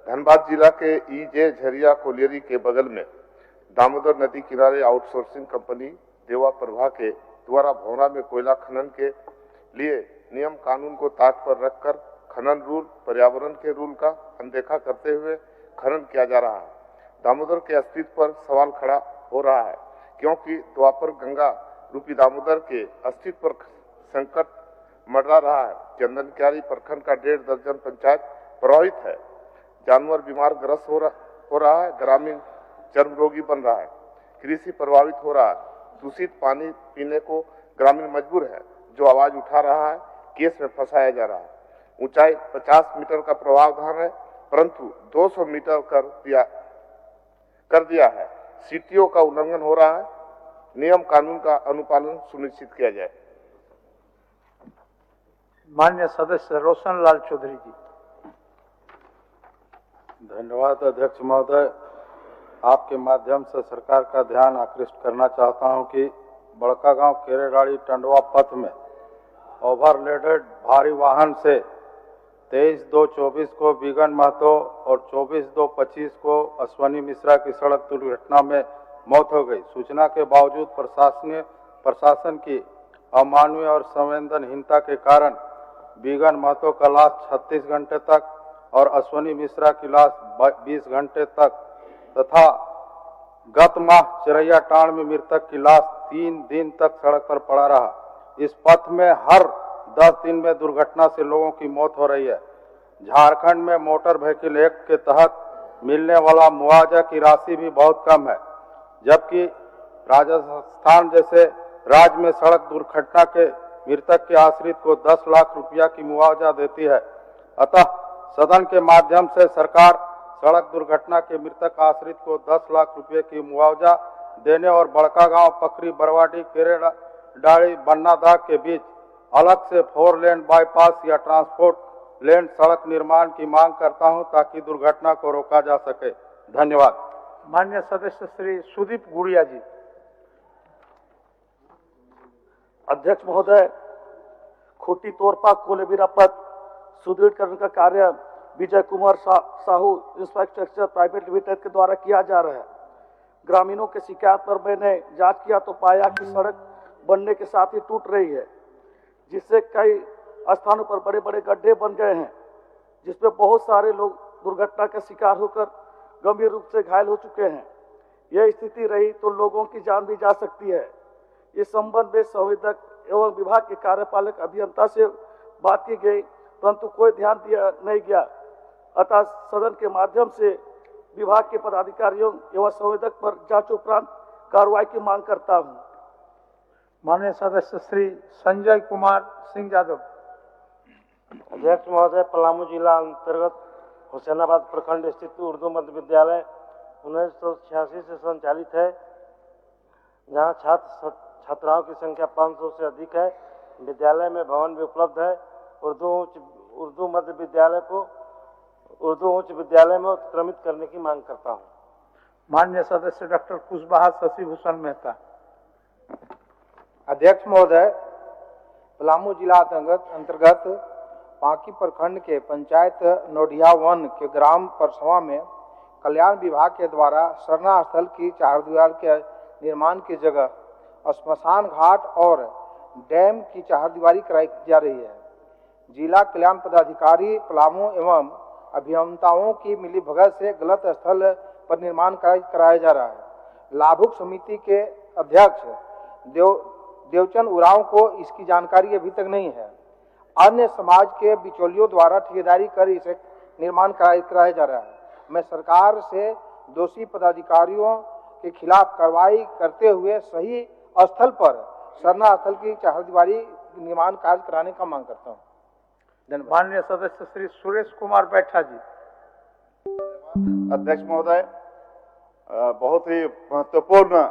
धनबाद जिला के ईजे झरिया कोलियरी के बगल में दामोदर नदी किनारे आउटसोर्सिंग कंपनी देवा प्रभा के द्वारा भौरा में कोयला खनन के लिए नियम कानून को ताक पर रखकर खनन रूल, पर्यावरण के रूल का अनदेखा करते हुए खनन किया जा रहा है। दामोदर के अस्तित्व पर सवाल खड़ा हो रहा है, क्योंकि द्वापर गंगा रूपी दामोदर के अस्तित्व पर संकट मंडरा रहा है। चंदन क्यारी प्रखंड का 1.5 दर्जन पंचायत प्रभावित है। जानवर बीमार ग्रस्त हो रहा है, ग्रामीण चर्म रोगी बन रहा है, कृषि प्रभावित हो रहा है। दूषित पानी पीने को ग्रामीण मजबूर है, जो आवाज उठा रहा है, केस में फंसाया जा रहा है। ऊंचाई 50 मीटर का प्रवाधान है, परंतु 200 मीटर कर दिया है। सीटीओ का उल्लंघन हो रहा है। नियम कानून का अनुपालन सुनिश्चित किया जाए। माननीय सदस्य रोशन लाल चौधरी जी। धन्यवाद अध्यक्ष महोदय। आपके माध्यम से सरकार का ध्यान आकृष्ट करना चाहता हूं कि बड़कागांव केरेडाड़ी टंडवा पथ में ओवरलोडेड भारी वाहन से 23/2/24 को बिगन महतो और 24/2/25 को अश्वनी मिश्रा की सड़क दुर्घटना में मौत हो गई। सूचना के बावजूद प्रशासन की अमानवीय और संवेदनहीनता के कारण बिगन महतो का लाश 36 घंटे तक और अश्वनी मिश्रा की लाश 20 घंटे तक तथा गत माह चिरैया टांड में मृतक की लाश 3 दिन तक सड़क पर पड़ा रहा। इस पथ में हर 10 दिन में दुर्घटना से लोगों की मौत हो रही है। झारखंड में मोटर व्हीकल एक्ट के तहत मिलने वाला मुआवजा की राशि भी बहुत कम है, जबकि राजस्थान जैसे राज्य में सड़क दुर्घटना के मृतक के आश्रित को 10 लाख रुपया की मुआवजा देती है। अतः सदन के माध्यम से सरकार सड़क दुर्घटना के मृतक आश्रित को 10 लाख रुपये की मुआवजा देने और बड़कागांव, पकरी, बरवाडी, केरेडाड़ी, बन्नादाग के बीच अलग से 4 लेन बाईपास या ट्रांसपोर्ट लेन सड़क निर्माण की मांग करता हूं, ताकि दुर्घटना को रोका जा सके। धन्यवाद। माननीय सदस्य श्री सुदीप गुड़िया जी। अध्यक्ष महोदय, खूंटी तोरपा कोलेबिरा पथ सुदृढ़ीकरण का कार्य Vijay Kumar Sahu infrastructure private limited के द्वारा किया जा रहा है। ग्रामीणों के शिकायत पर मैंने जांच किया तो पाया कि सड़क बनने के साथ ही टूट रही है, जिससे कई स्थानों पर बड़े बड़े गड्ढे बन गए हैं, जिसमें बहुत सारे लोग दुर्घटना का शिकार होकर गंभीर रूप से घायल हो चुके हैं। यह स्थिति रही तो लोगों की जान भी जा सकती है। इस संबंध में संवेदक एवं विभाग के कार्यपालक अभियंता से बात की गई, परंतु कोई ध्यान दिया नहीं गया। अतः सदन के माध्यम से विभाग के पदाधिकारियों एवं संवेदक पर जांच उपरांत कार्रवाई की मांग करता हूं। माननीय सदस्य श्री संजय कुमार सिंह यादव। अध्यक्ष महोदय, पलामू जिला अंतर्गत हुसैनाबाद प्रखंड स्थित उर्दू मध्य विद्यालय 1986 से संचालित है, जहां छात्राओं की संख्या 500 से अधिक है। विद्यालय में भवन भी उपलब्ध है। उर्दू मध्य विद्यालय को उर्दू उच्च विद्यालय में उत्क्रमित करने की मांग करता हूं। माननीय सदस्य डॉक्टर कुशवाहा शशिभूषण मेहता। अध्यक्ष महोदय, पलामू जिला अंतर्गत पांकी प्रखंड के पंचायत नोडिया वन के ग्राम परसवा में कल्याण विभाग के द्वारा शरणा स्थल की चारदीवार के निर्माण की जगह श्मशान घाट और डैम की चारदीवारी कराई जा रही है। जिला कल्याण पदाधिकारी पलामू एवं अभियंताओं की मिलीभगत से गलत स्थल पर निर्माण कराया जा रहा है। लाभुक समिति के अध्यक्ष देवचंद उरांव को इसकी जानकारी अभी तक नहीं है। अन्य समाज के बिचौलियों द्वारा ठेकेदारी कर इसे निर्माण कराया जा रहा है। मैं सरकार से दोषी पदाधिकारियों के खिलाफ कार्रवाई करते हुए सही स्थल पर शरणा स्थल की चारदीवारी निर्माण कार्य कराने का मांग करता हूँ। माननीय सदस्य श्री सुरेश कुमार बैठा जी। अध्यक्ष महोदय, बहुत ही महत्वपूर्ण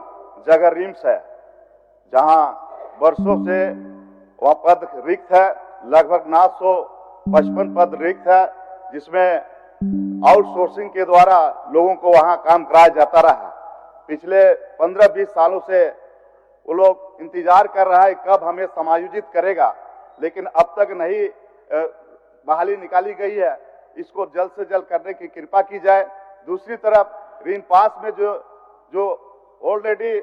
जगह रिम्स है, जहां वर्षों से वह पद रिक्त है। लगभग 955 पद रिक्त है, जिसमें आउटसोर्सिंग के द्वारा लोगों को वहां काम कराया जाता रहा। पिछले 15-20 सालों से वो लोग इंतजार कर रहा है कब हमें समायोजित करेगा, लेकिन अब तक नहीं बहाली निकाली गई है। इसको जल्द से जल्द करने की कृपा की जाए। दूसरी तरफ ऋण पास में जो ऑलरेडी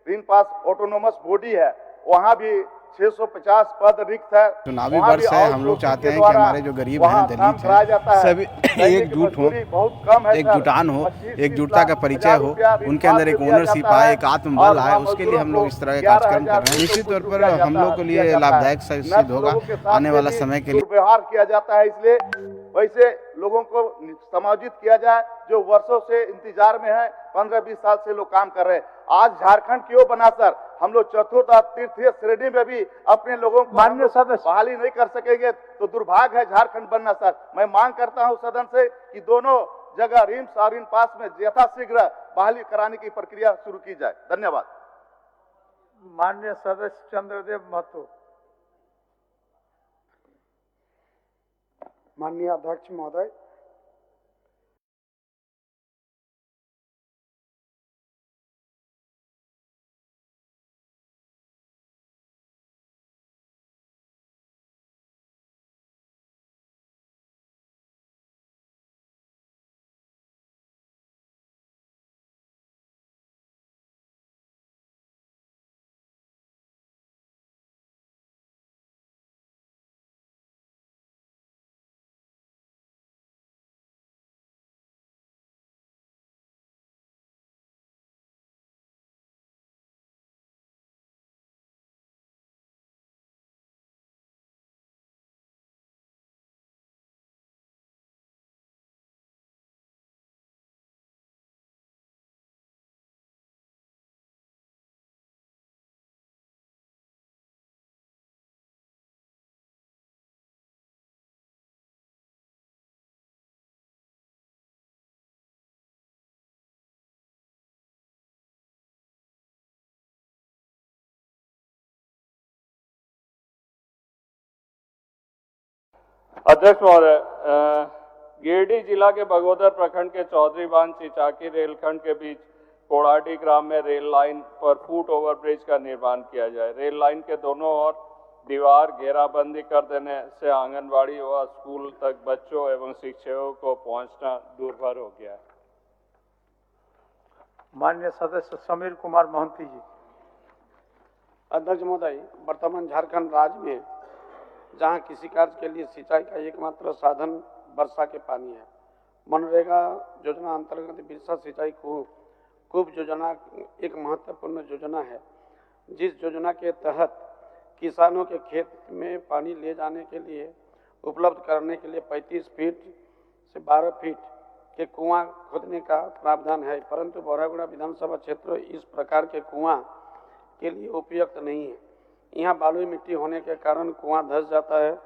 ऋण पास ऑटोनोमस बॉडी है, वहाँ भी 650 पद रिक्त है। चुनावी वर्ष है, हम लोग चाहते हैं कि हमारे जो गरीब हैं, दलित हैं, सभी एकजुट हो, एकजुटान हो, एकजुटता का परिचय हो, उनके अंदर एक ओनरशिप आए, एक आत्मबल आए, उसके लिए हम लोग इस तरह के कार्यक्रम कर रहे हैं। निश्चित तौर पर हम लोग के लिए लाभदायक सिद्ध होगा आने वाला समय के लिए। व्यवहार किया जाता है, इसलिए वैसे लोगों को समायोजित किया जाए जो वर्षों से इंतजार में है, 15-20 साल से लोग काम कर रहे हैं। आज झारखंड क्यों बना सर? हम लोग चतुर्थ और तीर्थीय श्रेणी में भी अपने लोगों को मान्य सदस्य बहाली नहीं कर सकेंगे तो दुर्भाग्य है झारखंड बनना सर। मैं मांग करता हूं सदन से कि दोनों जगह रिम्स और ऋण पास में यथाशीघ्र बहाली कराने की प्रक्रिया शुरू की जाए। धन्यवाद। माननीय सदस्य चंद्रदेव महतो। माननीय अध्यक्ष महोदय, अध्यक्ष महोदय, गिरिडीह जिला के बगोदर प्रखंड के चौधरी बांध चिचाकी रेलखंड के बीच कोड़ाडी ग्राम में रेल लाइन पर फुट ओवर ब्रिज का निर्माण किया जाए। रेल लाइन के दोनों ओर दीवार घेराबंदी कर देने से आंगनबाड़ी व स्कूल तक बच्चों एवं शिक्षकों को पहुंचना दूरभर हो गया है। माननीय सदस्य समीर कुमार महंती जी। अध्यक्ष महोदय, वर्तमान झारखंड राज्य में जहां किसी कार्य के लिए सिंचाई का एकमात्र साधन वर्षा के पानी है, मनरेगा योजना अंतर्गत वर्षा सिंचाई कूप योजना एक महत्वपूर्ण योजना है, जिस योजना के तहत किसानों के खेत में पानी ले जाने के लिए उपलब्ध करने के लिए 35 फीट से 12 फीट के कुआं खोदने का प्रावधान है, परंतु बौरागुड़ा विधानसभा क्षेत्र इस प्रकार के कुआं के लिए उपयुक्त नहीं है। यहाँ बालुई मिट्टी होने के कारण कुआं धंस जाता है,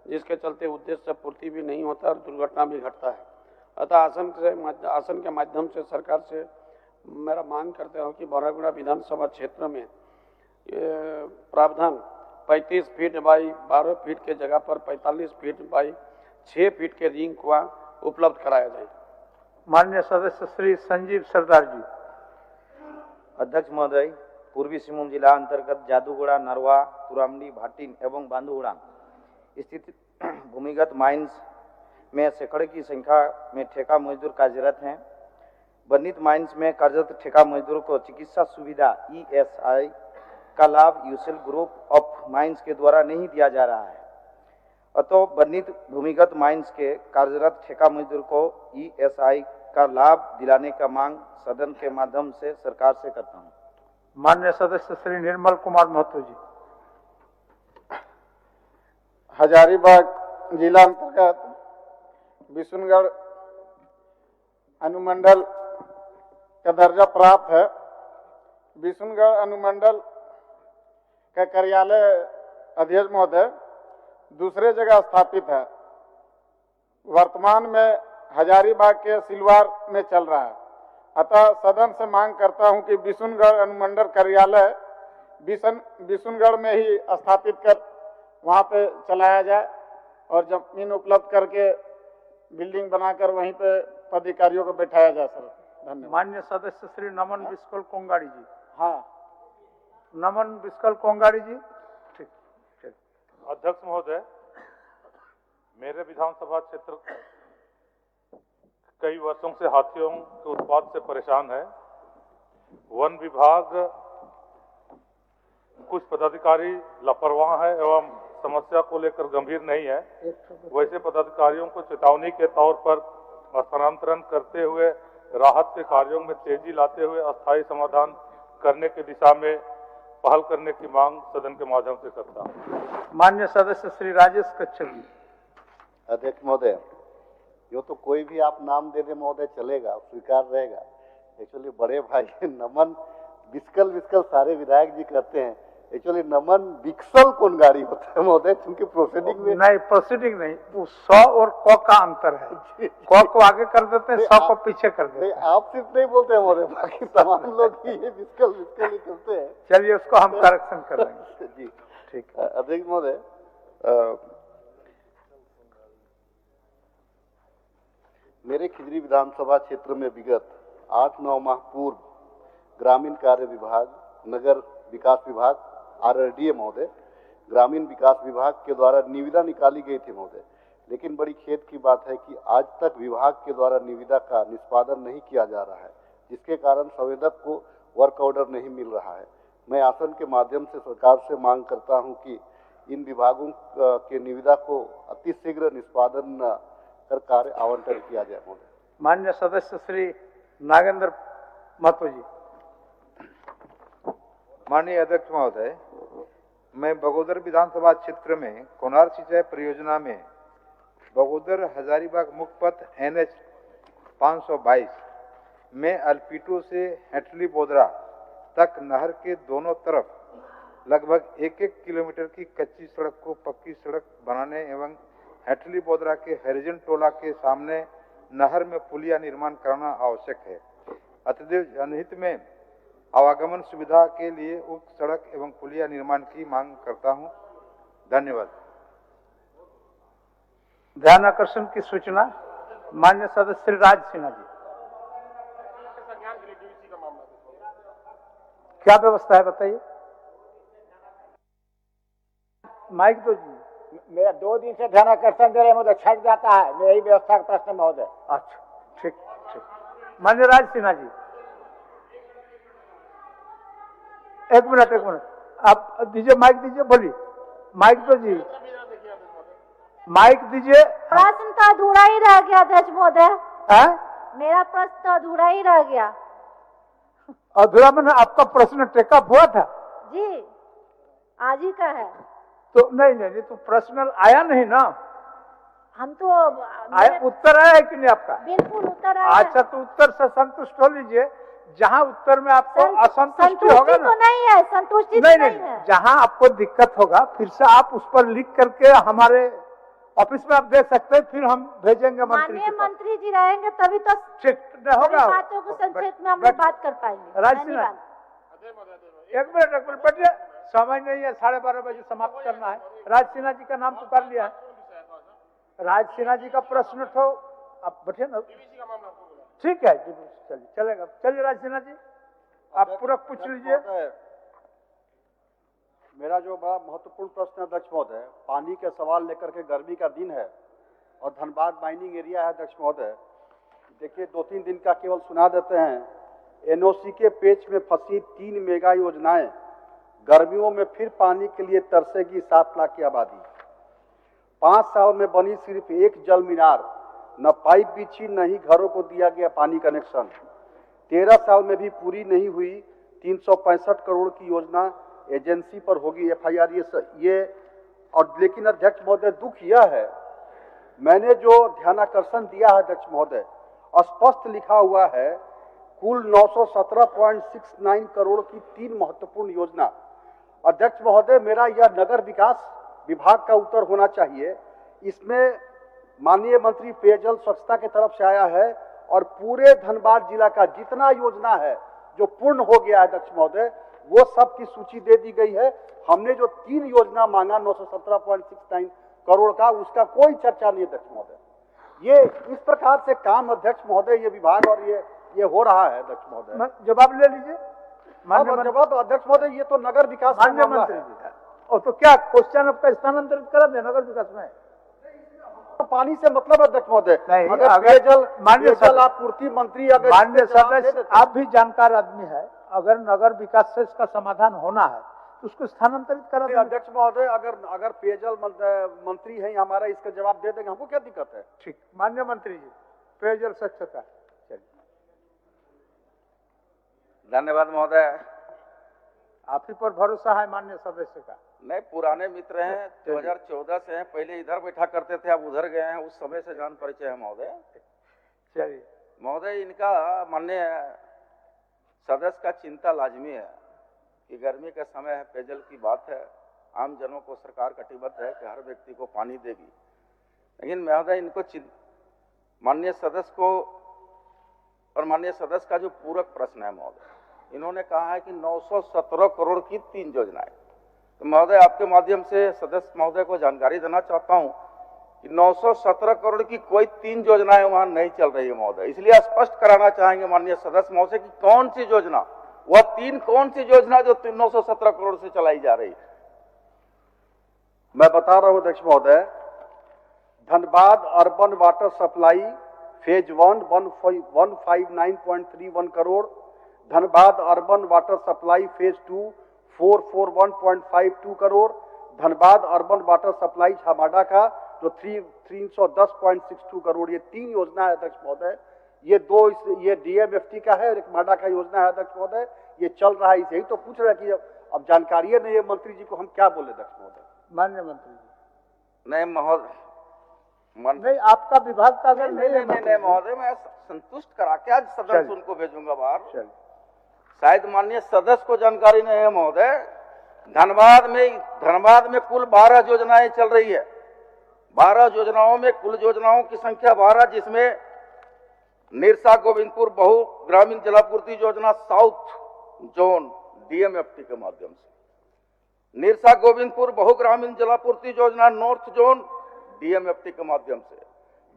जिसके चलते उद्देश्य पूर्ति भी नहीं होता और दुर्घटना भी घटता है। अतः आसन के माध्यम से सरकार से मेरा मांग करते हो कि बौरागुड़ा विधानसभा क्षेत्र में प्रावधान 35 फीट बाई 12 फीट के जगह पर 45 फीट बाई 6 फीट के रिंग कुआं उपलब्ध कराया जाए। माननीय सदस्य श्री संजीव सरदार जी। अध्यक्ष महोदय, पूर्वी सिंहभूम जिला अंतर्गत जादूगोड़ा, नरवा, तुरामडी, भाटीन एवं बांधुगुड़ा स्थित भूमिगत माइंस में सैकड़ों की संख्या में ठेका मजदूर कार्यरत हैं। वर्णित माइंस में कार्यरत ठेका मजदूरों को चिकित्सा सुविधा ESI का लाभ यूसेल ग्रुप ऑफ माइंस के द्वारा नहीं दिया जा रहा है। अतः वर्णित भूमिगत माइंस के कार्यरत ठेका मजदूर को ESI का लाभ दिलाने का मांग सदन के माध्यम से सरकार से करता हूँ। माननीय सदस्य श्री निर्मल कुमार महतो जी। हजारीबाग जिला अंतर्गत बिशुनगढ़ अनुमंडल का दर्जा प्राप्त है। बिशुनगढ़ अनुमंडल का कार्यालय अध्यक्ष महोदय दूसरे जगह स्थापित है, वर्तमान में हजारीबाग के सिलवार में चल रहा है। अतः सदन से मांग करता हूं कि बिशुनगढ़ अनुमंडल कार्यालय बिशुनगढ़ में ही स्थापित कर वहां पे चलाया जाए और जमीन उपलब्ध करके बिल्डिंग बनाकर वहीं पे पदाधिकारियों को बैठाया जाए। सर धन्यवाद। माननीय सदस्य श्री नमन बिस्कल कोंगाड़ी जी। हाँ, नमन बिस्कल कोंगाड़ी जी। ठीक ठीक। अध्यक्ष महोदय, मेरे विधानसभा क्षेत्र कई वर्षों से हाथियों के उत्पात से परेशान है। वन विभाग कुछ पदाधिकारी लापरवाह है एवं समस्या को लेकर गंभीर नहीं है। वैसे पदाधिकारियों को चेतावनी के तौर पर स्थानांतरण करते हुए राहत के कार्यों में तेजी लाते हुए अस्थायी समाधान करने की दिशा में पहल करने की मांग सदन के माध्यम से करता हूँ। माननीय सदस्य श्री राजेश कच्छप जी। अध्यक्ष महोदय, यो तो कोई भी आप नाम दे दे महोदय चलेगा, स्वीकार रहेगा। एक्चुअली बड़े भाई नमन बिस्कल सारे विधायक जी करते हैं। एक्चुअली नमन बिक्सल कौन गाड़ी होता है महोदय, क्योंकि प्रोसीडिंग में नहीं, प्रोसीडिंग नहीं, वो 100 और क का अंतर है। क को आगे कर देते हैं, 100 को पीछे कर देते हैं। आप सिर्फ नहीं बोलते हैं महोदय, बाकी तमाम लोग ही ये बिस्कल ही करते हैं। चलिए उसको हम करेक्शन कर लेंगे। जी ठीक। अध्यक्ष महोदय, मेरे खिजरी विधानसभा क्षेत्र में विगत 8-9 माह पूर्व ग्रामीण कार्य विभाग, नगर विकास विभाग, RRDA महोदय, ग्रामीण विकास विभाग के द्वारा निविदा निकाली गई थी महोदय। लेकिन बड़ी खेद की बात है कि आज तक विभाग के द्वारा निविदा का निष्पादन नहीं किया जा रहा है, जिसके कारण संवेदक को वर्क ऑर्डर नहीं मिल रहा है। मैं आसन के माध्यम से सरकार से मांग करता हूं कि इन विभागों के निविदा को अतिशीघ्र निष्पादन कर कार्य आवंटन किया जाए महोदय। माननीय सदस्य श्री नागेंद्र महतो जी। माननीय अध्यक्ष महोदय, मैं बगोदर विधानसभा क्षेत्र में कोनार सिंचाई परियोजना में बगोदर हजारीबाग मुख्य पथ NH 522 में अल्पीटो से हेटली बोदरा तक नहर के दोनों तरफ लगभग 1-1 किलोमीटर की कच्ची सड़क को पक्की सड़क बनाने एवं हेटली बोदरा के हरिजन टोला के सामने नहर में पुलिया निर्माण करना आवश्यक है। अतएव जनहित में आवागमन सुविधा के लिए उक्त सड़क एवं पुलिया निर्माण की मांग करता हूं। धन्यवाद। ध्यान आकर्षण की सूचना माननीय सदस्य श्री राज सिन्हा जी। क्या व्यवस्था है बताइए। माइक तो मेरा 2 दिन से ध्यान आकर्षण दे रहे महोदय, छट जाता है। मेरी व्यवस्था का प्रश्न महोदय। अच्छा, ठीक ठीक। माननीय राज सिन्हा जी, एक मिनट आप दीजिए, माइक दीजिए, बोलिए। माइक तो जी, माइक दीजिए। प्रश्न तो अधूरा ही रह गया अध्यक्ष महोदय। मेरा प्रश्न तो अधूरा ही रह गया। अधूरा मैंने आपका प्रश्न टेकअप हुआ था जी, आज ही का है। तो नहीं, तो प्रश्न आया नहीं ना। हम तो आया, उत्तर आया है कि नहीं आपका? बिल्कुल उत्तर आया। अच्छा, तो उत्तर से संतुष्ट हो लीजिए। जहाँ उत्तर में आपको असंतुष्टि होगा ना, तो नहीं है, संतुष्टि नहीं है। जहाँ आपको दिक्कत होगा फिर से आप उस पर लिख करके हमारे ऑफिस में आप दे सकते हैं, फिर हम भेजेंगे मंत्री। माननीय मंत्री जी रहेंगे तभी तो होगा, बातों को संक्षेप में हम लोग बात कर पाएंगे। राजसिन्हा, एक मिनट बैठिए, समय नहीं है, 12:30 बजे समाप्त करना है। राजसिन्हा जी का नाम पुकार लिया है। राजसिन्हा जी का प्रश्न तो आप बैठे ना, ठीक है, चलिए चलेगा। चलिए राजसिन्हा जी, आप पूरा पूछ लीजिए। मेरा जो बड़ा महत्वपूर्ण प्रश्न है अध्यक्ष महोदय, पानी के सवाल लेकर के, गर्मी का दिन है और धनबाद माइनिंग एरिया है अध्यक्ष महोदय। देखिए 2-3 दिन का केवल सुना देते हैं। NOC के पेच में फंसी 3 मेगा योजनाएं, गर्मियों में फिर पानी के लिए तरसेगी 7 लाख की आबादी। 5 साल में बनी सिर्फ एक जल मीनार, न पाइप बिछी, न ही घरों को दिया गया पानी कनेक्शन। 13 साल में भी पूरी नहीं हुई 365 करोड़ की योजना, एजेंसी पर होगी FIR। ये और लेकिन अध्यक्ष महोदय दुख यह है, मैंने जो ध्यानाकर्षण दिया है अध्यक्ष महोदय, स्पष्ट लिखा हुआ है कुल 917.69 करोड़ की 3 महत्वपूर्ण योजना। अध्यक्ष महोदय, मेरा यह नगर विकास विभाग का उत्तर होना चाहिए। इसमें माननीय मंत्री पेयजल स्वच्छता की तरफ से आया है और पूरे धनबाद जिला का जितना योजना है जो पूर्ण हो गया है अध्यक्ष महोदय, वो सब की सूची दे दी गई है। हमने जो 3 योजना मांगा 917.69 करोड़ का, उसका कोई चर्चा नहीं अध्यक्ष महोदय। ये इस प्रकार से काम अध्यक्ष महोदय, ये विभाग और ये हो रहा है अध्यक्ष महोदय। जवाब ले लीजिए। जवाब अध्यक्ष महोदय, ये तो नगर विकास माननीय मंत्री जी, और तो क्या क्वेश्चन आपका स्थानांतरित करा दे नगर विकास में? पानी से मतलब है अध्यक्ष महोदय। नहीं, अगर पेयजल माननीय आपूर्ति मंत्री अगर माननीय सदस्य आप भी जानकार आदमी है, अगर नगर विकास से इसका समाधान होना है तो उसको स्थानांतरित करा दें। अध्यक्ष महोदय अगर पेयजल मंत्री हैं हमारा, इसका जवाब दे देंगे, हमको क्या दिक्कत है? ठीक, माननीय मंत्री जी, पेयजल स्वच्छता। धन्यवाद महोदय। आप ही पर भरोसा है माननीय सदस्य का। नहीं, पुराने मित्र हैं, 2014 से हैं, पहले इधर बैठा करते थे, अब उधर गए हैं, उस समय से जान परिचय है महोदय। चलिए महोदय, इनका माननीय सदस्य का चिंता लाजमी है कि गर्मी का समय है, पेयजल की बात है, आम जनों को सरकार कटिबद्ध है कि हर व्यक्ति को पानी देगी। लेकिन महोदय इनको माननीय सदस्य को और माननीय सदस्य का जो पूरक प्रश्न है महोदय, इन्होंने कहा है कि 917 करोड़ की 3 योजनाएं। तो महोदय आपके माध्यम से सदस्य महोदय को जानकारी देना चाहता हूं कि 917 करोड़ की कोई 3 योजनाएं वहां नहीं चल रही है महोदय। इसलिए स्पष्ट कराना चाहेंगे माननीय सदस्य महोदय की कौन सी योजना, वह 3 कौन सी योजना जो 917 करोड़ से चलाई जा रही है। मैं बता रहा हूं अध्यक्ष महोदय, Dhanbad urban water supply phase 1 159.31 crore, Dhanbad urban water supply phase 2 441.52 crore, Dhanbad urban water supply Chhamada का जो 310.62 करोड़, ये 3 योजना है अध्यक्ष महोदय। ये डीएमएफटी का है और एक माडा का योजना है अध्यक्ष महोदय। ये चल रहा है, इसे ही तो पूछ रहे हैं कि अब जानकारी नहीं है मंत्री जी को, हम क्या बोले अध्यक्ष महोदय। माननीय मंत्री जी। नहीं महोदय, नहीं आपका विभाग का अगर नहीं महोदय, मैं संतुष्ट करा के आज सदस्य उनको भेजूंगा बाहर। शायद माननीय सदस्य को जानकारी नहीं है महोदय, धनबाद में कुल 12 योजनाएं चल रही है। 12 योजनाओं में कुल योजनाओं की संख्या 12, जिसमें निरसा गोविंदपुर बहु ग्रामीण जलापूर्ति योजना साउथ जोन डीएमएफटी के माध्यम से, निरसा गोविंदपुर बहु ग्रामीण जलापूर्ति योजना नॉर्थ जोन डीएमएफटी के माध्यम से,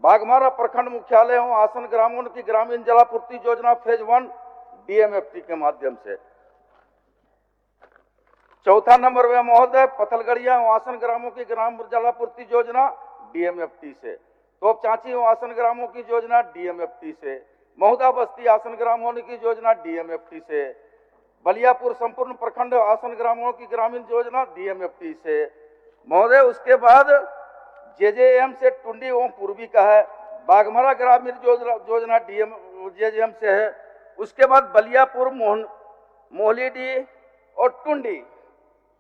बागमारा प्रखंड मुख्यालय एवं आसन ग्रामों की ग्रामीण जलापूर्ति योजना फेज 1 डीएमएफटी के माध्यम से। चौथा नंबर में महोदय पथलगड़िया एवं आसन ग्रामों की ग्राम जलापूर्ति योजना डीएमएफटी से, तोप चांची एवं आसन ग्रामों की योजना डीएमएफटी से, महुदा बस्ती आसन ग्राम होने की योजना डीएमएफटी से, बलियापुर संपूर्ण प्रखंड आसन ग्रामों की ग्रामीण योजना डीएमएफटी से महोदय। उसके बाद जेजेएम से टुंडी एवं पूर्वी का है, बागमारा ग्रामीण योजना जेजेएम से है। उसके बाद बलियापुर मोहलीडी और टुंडी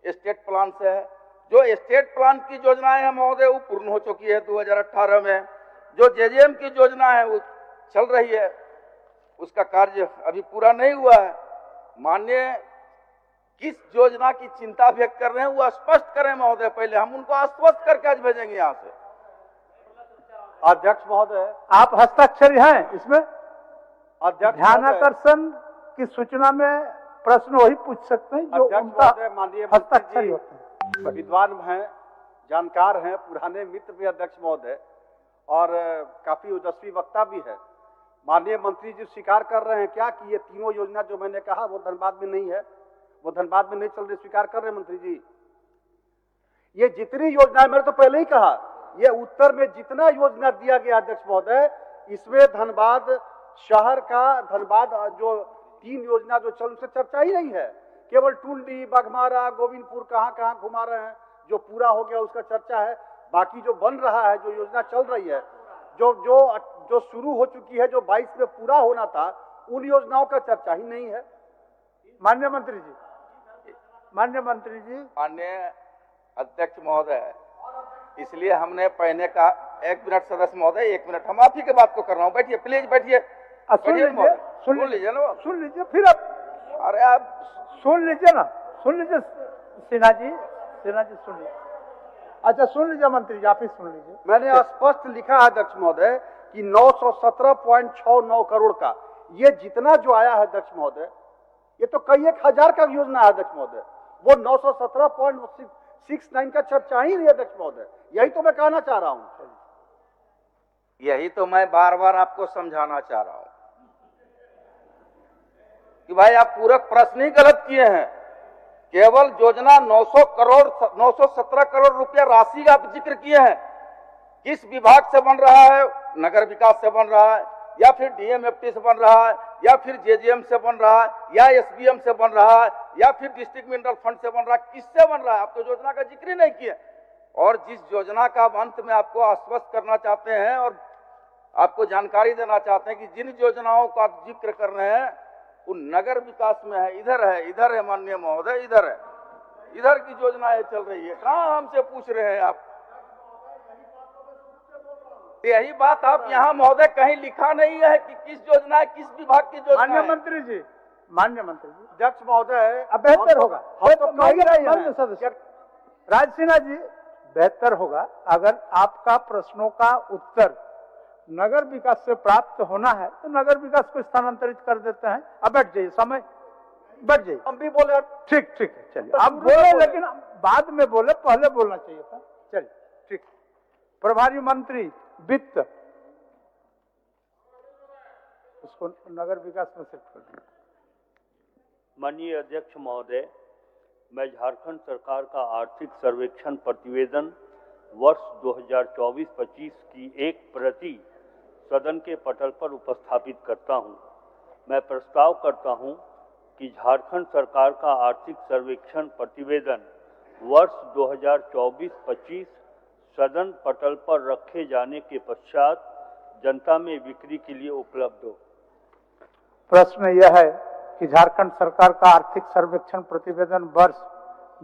स्टेट प्लान से है। जो स्टेट प्लान की योजनाएं हैं महोदय वो पूर्ण हो चुकी है 2018 में। जो जेजेएम की योजना है वो चल रही है, उसका कार्य अभी पूरा नहीं हुआ है। माननीय किस योजना की चिंता व्यक्त कर रहे हैं वो स्पष्ट करें महोदय, पहले हम उनको आश्वस्त करके आज भेजेंगे यहाँ से। अध्यक्ष महोदय, आप हस्ताक्षर हैं इसमें? अध्यक्ष ध्यानाकर्षण की सूचना में प्रश्न वही पूछ सकते हैं जो उनका हस्ताक्षर होता है। विद्वान हैं, जानकार हैं, पुराने मित्र भी अध्यक्ष महोदय, और काफी ओजस्वी वक्ता भी है। माननीय मंत्री जी स्वीकार कर रहे हैं क्या कि ये तीनों योजना जो मैंने कहा वो धनबाद में नहीं है, वो धनबाद में नहीं चल रही, स्वीकार कर रहे हैं मंत्री जी? ये जितनी योजनाएं, मैंने तो पहले ही कहा, ये उत्तर में जितना योजना दिया गया अध्यक्ष महोदय, इसमें धनबाद शहर का, धनबाद जो 3 योजना जो चल उससे चर्चा ही नहीं है। केवल टुंडी, बाघमारा, गोविंदपुर कहाँ कहाँ घुमा रहे हैं, जो पूरा हो गया उसका चर्चा है। बाकी जो बन रहा है, जो योजना चल रही है, जो शुरू हो चुकी है, जो 22 में पूरा होना था, उन योजनाओं का चर्चा ही नहीं है। माननीय मंत्री जी, माननीय मंत्री जी, माननीय अध्यक्ष महोदय, इसलिए हमने पहले का 1 मिनट सदस्य महोदय, 1 मिनट, हम आप ही के बात को कर रहा हूँ, बैठिए प्लीज, बैठिए, सुन लीजिए ना, सुन लीजिए, फिर आप, अरे आप सुन लीजिए ना, सुन लीजिए सिन्हा जी सुन लीजिए। अच्छा सुन लीजिए मंत्री जी, आप ही सुन लीजिए। मैंने स्पष्ट लिखा है अध्यक्ष महोदय कि 917.69 करोड़ का ये जितना जो आया है अध्यक्ष महोदय, ये तो कई 1000 का योजना है अध्यक्ष महोदय, वो 917.69 का चर्चा ही नहीं अध्यक्ष महोदय। यही तो मैं कहना चाह रहा हूँ, यही तो मैं बार बार आपको समझाना चाह रहा हूं कि भाई आप पूरक प्रश्न ही गलत किए हैं। केवल योजना 917 करोड़ रुपया राशि का आप जिक्र किए हैं, किस विभाग से बन रहा है, नगर विकास से बन रहा है या फिर डीएमएफटी से बन रहा है या फिर जेजेएम से बन रहा है या एसबीएम से बन रहा है या फिर डिस्ट्रिक्ट मिनरल फंड से बन रहा है, किससे बन रहा है? आप तो योजना का जिक्र ही नहीं किया। और जिस योजना का अंत में आपको आश्वस्त करना चाहते हैं और आपको जानकारी देना चाहते हैं कि जिन योजनाओं का जिक्र कर रहे हैं वो नगर विकास में है, इधर है माननीय महोदय, इधर की योजनाएं चल रही है, कहाँ हमसे पूछ रहे हैं आप? यही बात आप यहाँ महोदय कहीं लिखा नहीं है कि किस योजना है, किस विभाग की योजना है। माननीय मंत्री जी, अध्यक्ष महोदय, अब बेहतर होगा सदस्य राज सिन्हा जी, बेहतर होगा अगर आपका प्रश्नों का उत्तर नगर विकास से प्राप्त होना है तो नगर विकास को स्थानांतरित कर देते हैं। अब बैठ जाइए, समय बैठ जाइए। हम भी बोले ठीक है, चलिए आप बोले, लेकिन बाद में बोले, पहले बोलना चाहिए था। चलिए ठीक। प्रभारी मंत्री वित्त, उसको नगर विकास में शिफ्ट कर दिया। माननीय अध्यक्ष महोदय, मैं झारखंड सरकार का आर्थिक सर्वेक्षण प्रतिवेदन वर्ष 2024-25 की एक प्रति सदन के पटल पर उपस्थापित करता हूं। मैं प्रस्ताव करता हूं कि झारखंड सरकार का आर्थिक सर्वेक्षण प्रतिवेदन वर्ष 2024-25 सदन पटल पर रखे जाने के पश्चात जनता में बिक्री के लिए उपलब्ध हो। प्रश्न यह है कि झारखंड सरकार का आर्थिक सर्वेक्षण प्रतिवेदन वर्ष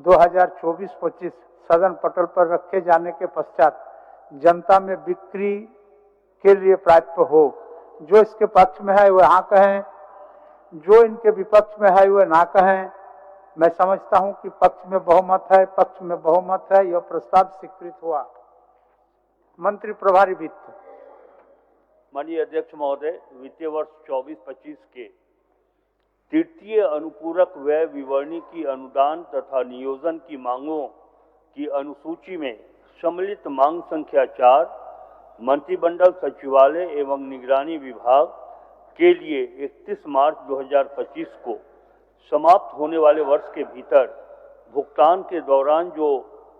2024-25 सदन पटल पर रखे जाने के पश्चात जनता में बिक्री के लिए प्राप्त हो। जो इसके पक्ष में है वह हाँ कहें, जो इनके विपक्ष में है वह ना कहें। मैं समझता हूं कि पक्ष में बहुमत है, पक्ष में बहुमत है, यह प्रस्ताव स्वीकृत हुआ। मंत्री प्रभारी वित्त। माननीय अध्यक्ष महोदय, वित्तीय वर्ष 24-25 के तृतीय अनुपूरक व्यय विवरणी की अनुदान तथा नियोजन की मांगों की अनुसूची में सम्मिलित मांग संख्या 4 मंत्रिमंडल सचिवालय एवं निगरानी विभाग के लिए 31 मार्च 2025 को समाप्त होने वाले वर्ष के भीतर भुगतान के दौरान जो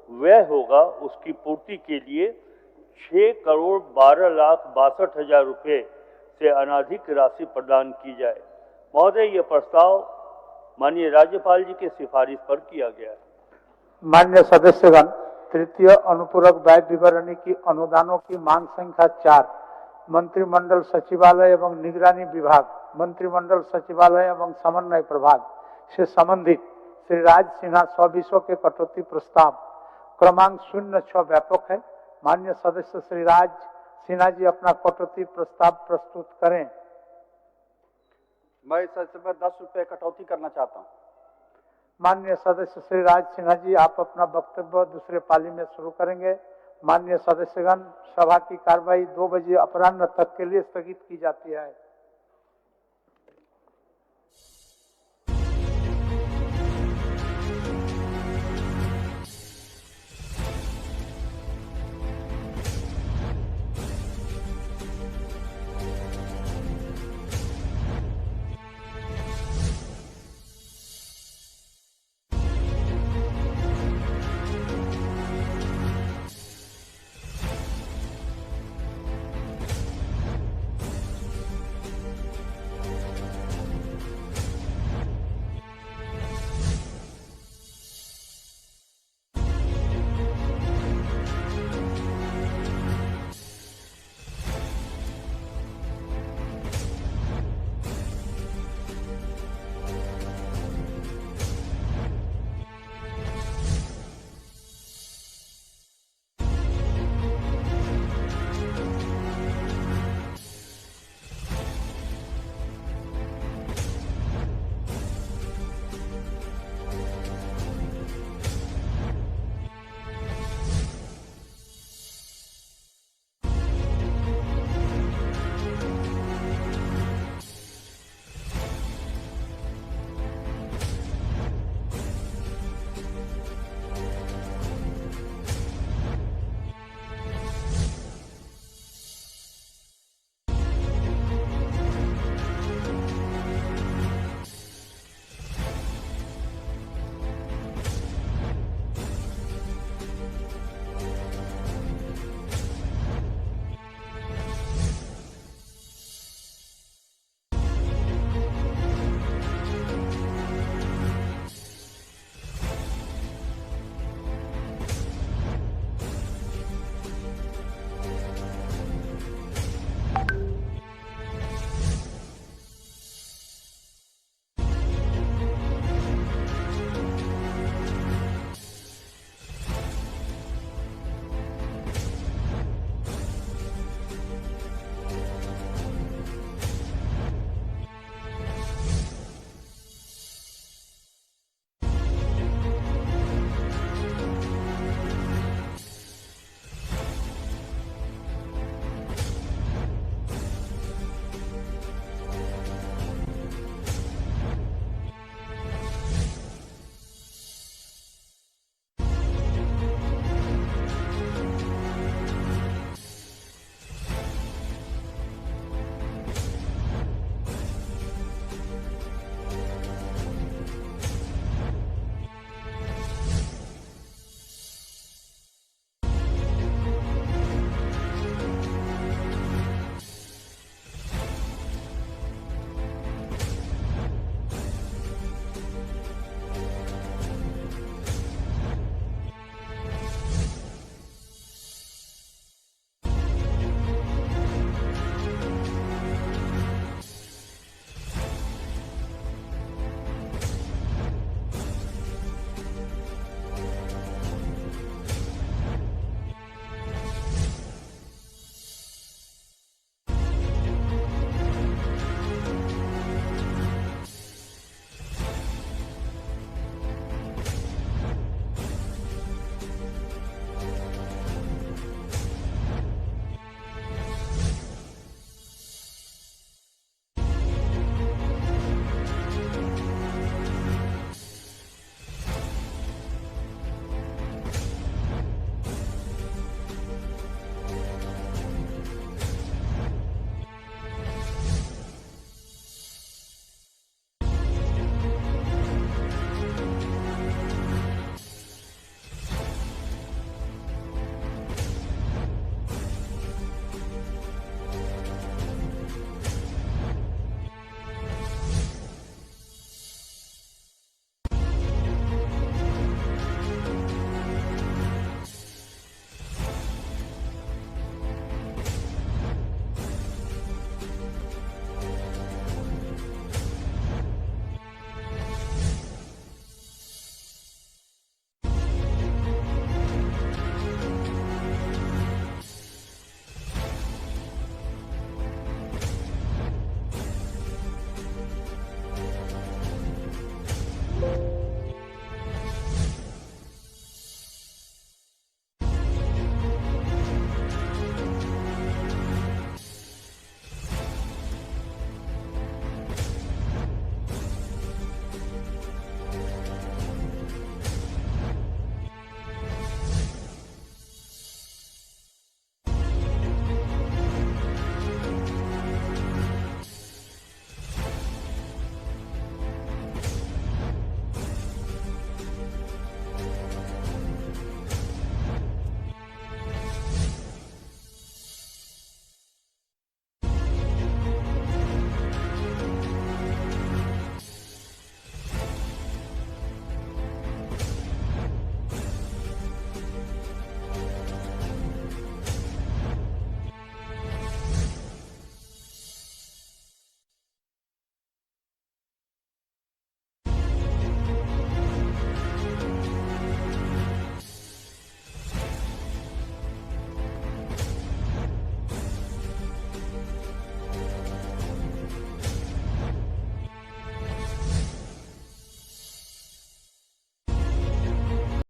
व्यय होगा उसकी पूर्ति के लिए 6,12,62,000 रुपये से अनाधिक राशि प्रदान की जाए। महोदय, यह प्रस्ताव माननीय राज्यपाल जी के सिफारिश पर किया गया है। माननीय सदस्यगण, तृतीय अनुपूरक व्यय विवरणी की अनुदानों की मांग संख्या 4 मंत्रिमंडल सचिवालय एवं निगरानी विभाग, मंत्रिमंडल सचिवालय एवं समन्वय प्रभाग से संबंधित श्री राज सिन्हा स्वविषयों के कटौती प्रस्ताव क्रमांक 06 व्यापक है। माननीय सदस्य श्री राज सिन्हा जी अपना कटौती प्रस्ताव प्रस्तुत करें। मैं इस में 10 रुपये कटौती करना चाहता हूँ। माननीय सदस्य श्री राज सिन्हा जी, आप अपना वक्तव्य दूसरे पाली में शुरू करेंगे। माननीय सदस्यगण, सभा की कार्रवाई 2 बजे अपराह्न तक के लिए स्थगित की जाती है।